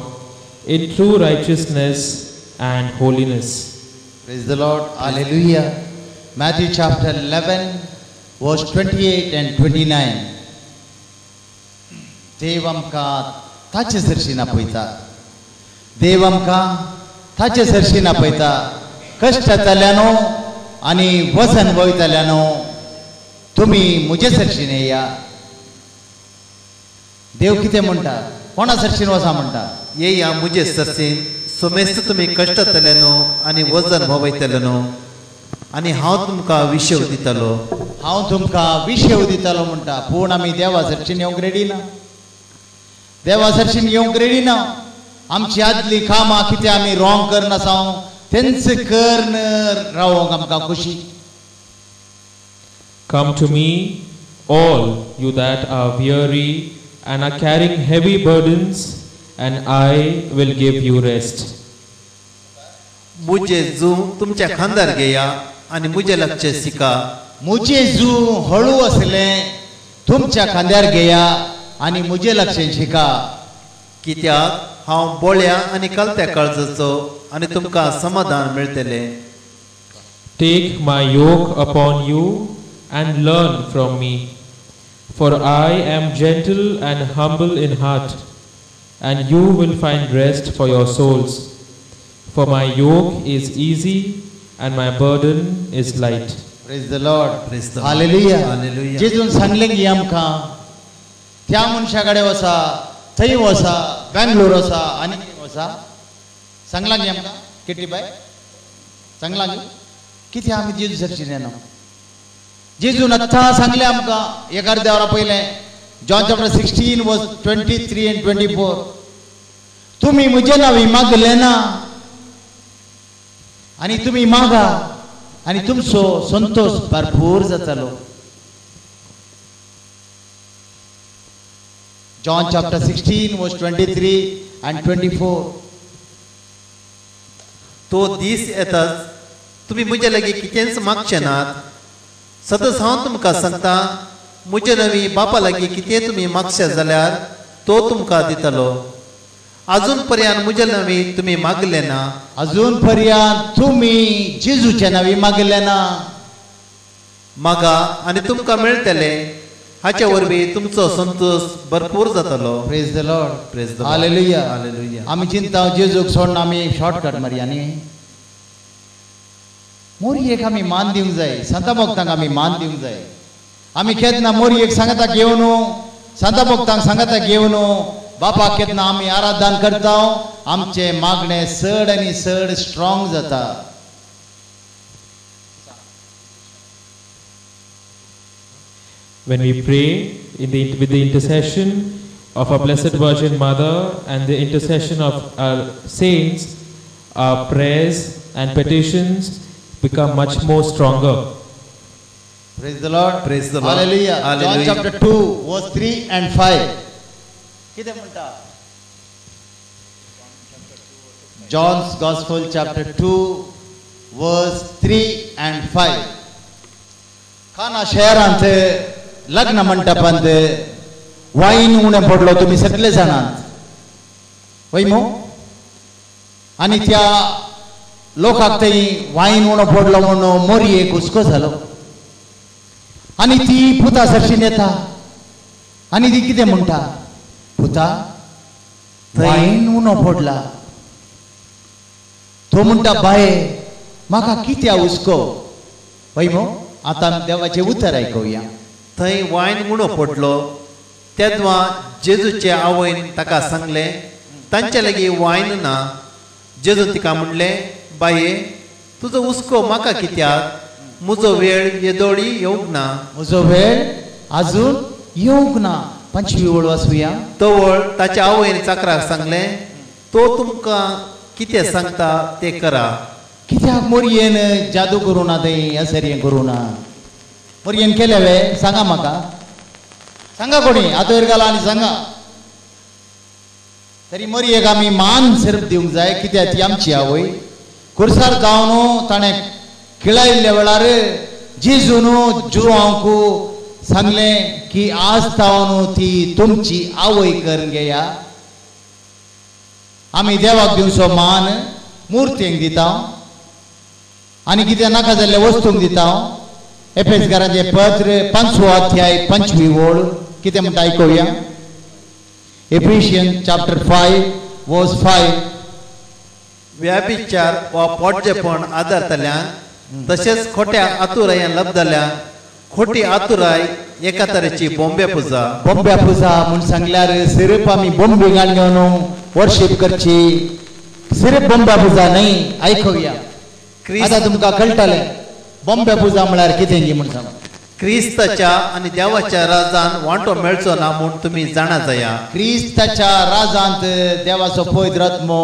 in true righteousness and holiness. Praise the Lord. Hallelujah. Matthew chapter 11 verse 28 and 29. देव आमकां ताचे सरशीन आपयता. देव आमकां ताचे सरशीन आपयता. कश्ट जाताल्यानो आनी वसन वयताल्यानो तुमी म्हजे सरशीन येया. देव कितें म्हणटा? कोणा सरशीन वसा म्हणटा? येया मुझे सरसीन सोमेस्त तुम्ही कष्ट जाताल्यानो आनी वजन वयताल्यानो आनी हांव तुमकां विशेव दितलो. हांव तुमकां विशेव दितलो म्हणटा. पूण आमी देवा सरशीन येवंक रेडी ना. देवा सरशीन येवंक रेडी ना. आमची आदली कामां कितें आमी रॉंग करन आसा तेंच करन रावोंक आमकां खुशी. Come to me, all you that are weary and are carrying heavy burdens, and I will give you rest. मुझे जू तुमच्या खांदार घेया आणि मुझे लक्ष शिका. मुझे जू हळू असले तुमच्या खांद्यार घेया आणि मुझे लक्षण शिका. कित्याक हांव बोळ्या आनी कलत्या काळजाचो आनी तुमकां समाधान मेळटले. Take my yoke upon you and learn from me, for I am gentle and humble in heart, and you will find rest for your souls. For my yoke is easy and my burden is light. Praise the Lord. Praise the Lord. Hallelujah. Hallelujah. जेजून सांगलें की आमकां त्या मनशा कडेन वसा, थंय वसा, बेंगलोर वसा आनी वसा. सांगलां की आमकां किटी बाय सांगलां की कितें आमी जेजू सरशीन येना. जेजून आतां सांगलें आमकां एक अर्द्या वरा पयलें जॉन चॅप्टर 16 वर्स 23 and 24. तुमी म्हजें नांव मागलें ना आनी तुमी मागा आनी तुमचो संतोष भरपूर जातलो. John chapter 16 verse 23 and 24. तो दीस येताच तुम्ही म्हजे लागीं कितेंच मागचे नात. सतत हांव तुमकां सांगता, म्हजे नवी बापा लागीं कितें तुमी मागशे जाल्यार तो तुमकां दितलो. अजून पर्यंत म्हजे नवी तुम्ही मागले ना. अजून पर्यंत तुम्ही जेजूच्या नावी मागले ना. मागा आनी तुमकां मेळटले. हाचे वरवीं तुमचो संतोष भरपूर जातलो. Praise the Lord. Praise the hallelujah. Hallelujah. आमी चिंता जेजूक सोडून आमी शॉर्टकट मारया न्ही. मोरयेक आमी मान दिवंक जाय. संता भक्तांक आमी मान दिवंक जाय. आमी केन्ना मोरयेक सांगता घेवन संता भक्तांक सांगता घेवन बापाक केन्ना आमी आराधन करता. आमचे मागणे चड आनी चड स्ट्रॉंग जाता. When we pray with the intercession of our Blessed Virgin Mother and the intercession of our saints, our prayers and petitions become much more stronger. Praise the Lord. Praise the Lord. Hallelujah. Hallelujah. John chapter 2 verse 3 and 5. किती म्हणता? John's Gospel chapter 2 verse 3 and 5. खाना शहरांत लग्न मंडपांत wine उणें पडलो तुम्ही सगळे जाणात. वय मो आणि त्या लोकांक थंय वाईन उणो पडलो म्हणून मोरयेक हुस्को जालो. आणि ती पुता सरशीन येता आणि ती कितें म्हणटा, पुता वाईन उणो पडला. तो म्हणटा, बाये म्हाका कित्या हुस्को. वय मो आता देवाचे उतर आयकुया. थंय वायन उणो पडलो. तेदवा जेजूचे आवयन ताका सांगले, तांचे लागीं वायन ना. जेजू तिका म्हणले, बाये तुजो हुस्को म्हाका कित्याक? म्हजो वेळ येदोळी येवंक ना. म्हजो वेळ अजून येवंक ना. 25 ओळ वाचूया. तवळ ताच्या आवयन चाकराक सांगले, तो तुमकां कितें सांगता ते करा. कित्याक मोरयेन जादू करूं ना थंय असर हें करूं ना. मोरयेन केले वे सांगा म्हाका. सांगा कोणी आतां वयर घाला आनी सांगा. तरी मोरयेक आमी मान सिर्फ दिवंक जाय. कित्याक ती आमची आवय. खुर्सार जावन ताणें खिळायल्ल्या वेळार जेजून जुवांक सांगलें की आज तावन ती तुमची आवय करून घेया. आमी देवाक दिवचो मान मुर्तेक दिता आनी कितें नाका जाल्ले वस्तूंक दिता. एफेसकारांचे पत्र 5 अध्याय 25 ओळ कितें म्हणटा आयकुया. एफिशियन्स चॅप्टर 5 वर्स 5. व्याभिचार वा पोटजेपण आदारतल्यान तशेंच खोट्या आतुरायेन लबदल्यांक खोटी आतुराय एका तरेची बोंबे पुजा. बोंबे पुजा म्हूण सांगल्यार सिर्फ आमी बोंबे घालून वर्शीप करची. सिर्फ बोंबे पुजा न्हय. आयकुया. आतां तुमकां कळटलें बोंबे पुजा म्हळ्यार कितें गी म्हूण सांग. क्रिस्ताच्या आनी देवाच्या राजान वांटो मेळचो ना म्हूण तुमी जाणा जाया. क्रिस्ताच्या राजांत देवाचो पवित्र आत्मो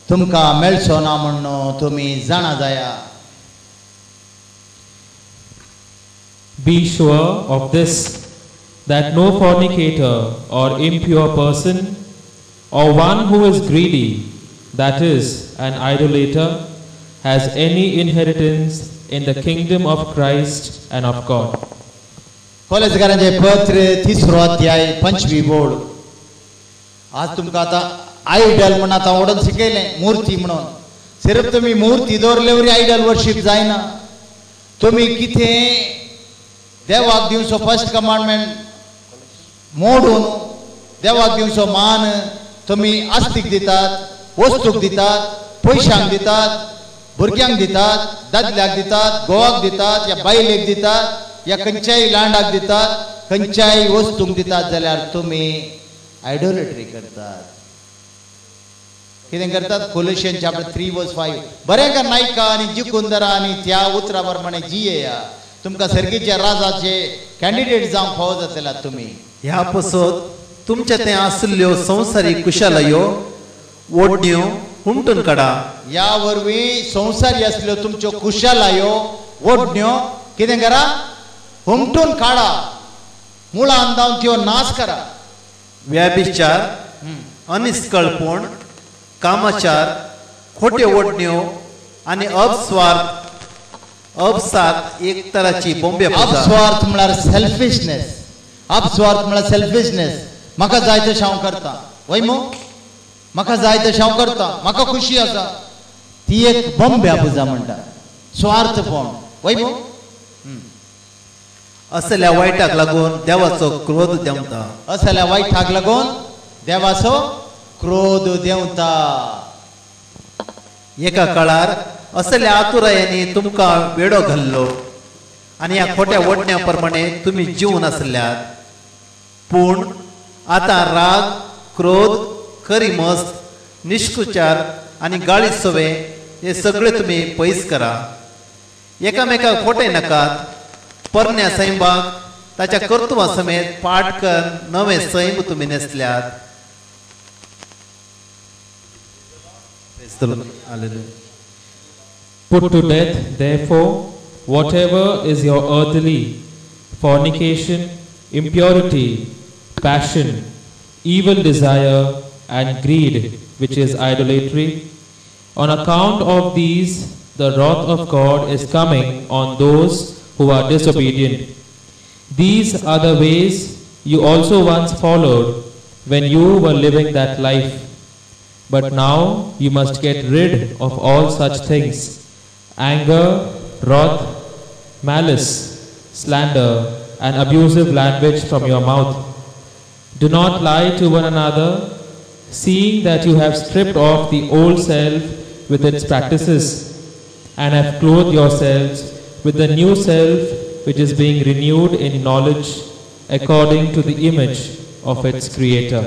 तुमकां मेळचो ना म्हणून तुमी जाणा जाया. Be sure of this, that no fornicator or impure person or one who is greedy, that is, an idolater, has any inheritance in the kingdom of Christ and of God. कॉलेजकारांचे पत्र 3 अध्याय 25 ओळ. आज तुमकां आतां आयडल म्हणून आतां ओडून शिकयलें मुर्ती म्हणून. सिर्फ तुमी मुर्ती दवरले वरी आयडल वर्शीप जायना. तुमी कितें देवाक दिवचो फर्स्ट कमांडमेंट मोडून देवाक दिवचो मान तुमी आस्तीक दितात, वस्तूक दितात, पयशांक दितात, भुरग्यांक दितात, दादल्याक दितात, घोवाक दितात, या बायलेक दितात, या खंयच्याय लांडाक दितात, खंयच्याय वस्तूंक दितात जाल्यार तुमी आयडोलेट्री करतात. कितें करतात? कोलोशियन चॅप्टर 3 वर्स 5. बरें का नायका आनी जिखून धरा आनी त्या उतरा प्रमाणे जियेया. तुमकां सर्गीच्या राजाचे कॅन्डिडेट जावंक फावो जातल्यात तुमी. ह्या पसत तुमचे ते आसल्ल्यो संवसारीक कुशलायो ओडण्यो हुमटून काडा. या वरवीं संवसारी आसल्यो तुमच्यो कुशलायो ओडण्यो कितें करा? हुमटून काडा. मुळान जावन त्यो नाश करा. व्याभिचार, अनिस्कळपण, कामाचार, खोट्यो ओढण्यो आणि अपसात एक तराची बोंबे अपस्वार्थ म्हळ्यार सेल्फिशनेस. अपस्वार्थ म्हळ्यार सेल्फिशनेस. म्हाका जाय तशें हांव करता, वय मो म्हाका जाय तशें हांव करता, म्हाका खुशी आसा, ती एक बोंब्या पुजा म्हणटा. स्वार्थपण, वय मो. असल्या वायटाक लागून देवाचो क्रोध देंवता. असल्या वायटाक लागून देवाचो क्रोध देंवता. एका काळार असल्या आतुरायांनी तुमकां वेडो घाल्लो आनी ह्या खोट्या ओढण्या प्रमाणे तुमी जीवन आसल्यात. पूण आतां राग, क्रोध, खरी मस्त, निश्कुचार आनी गाळी सवे हे सगळे तुमी पयस करा. एकामेकाक खोटे नाकात. परण्या सैमाक ताच्या कर्तुवा समेत पाटकर नवे सैम तुमी नेसल्यात. Put to death, therefore, whatever is your earthly, fornication, impurity, passion, evil desire, and greed, which is idolatry. On account of these, the wrath of God is coming on those who are disobedient. These are the ways you also once followed when you were living that life. But now you must get rid of all such things: anger, wrath, malice, slander, and abusive language from your mouth. Do not lie to one another, seeing that you have stripped off the old self with its practices, and have clothed yourselves with the new self, which is being renewed in knowledge according to the image of its Creator.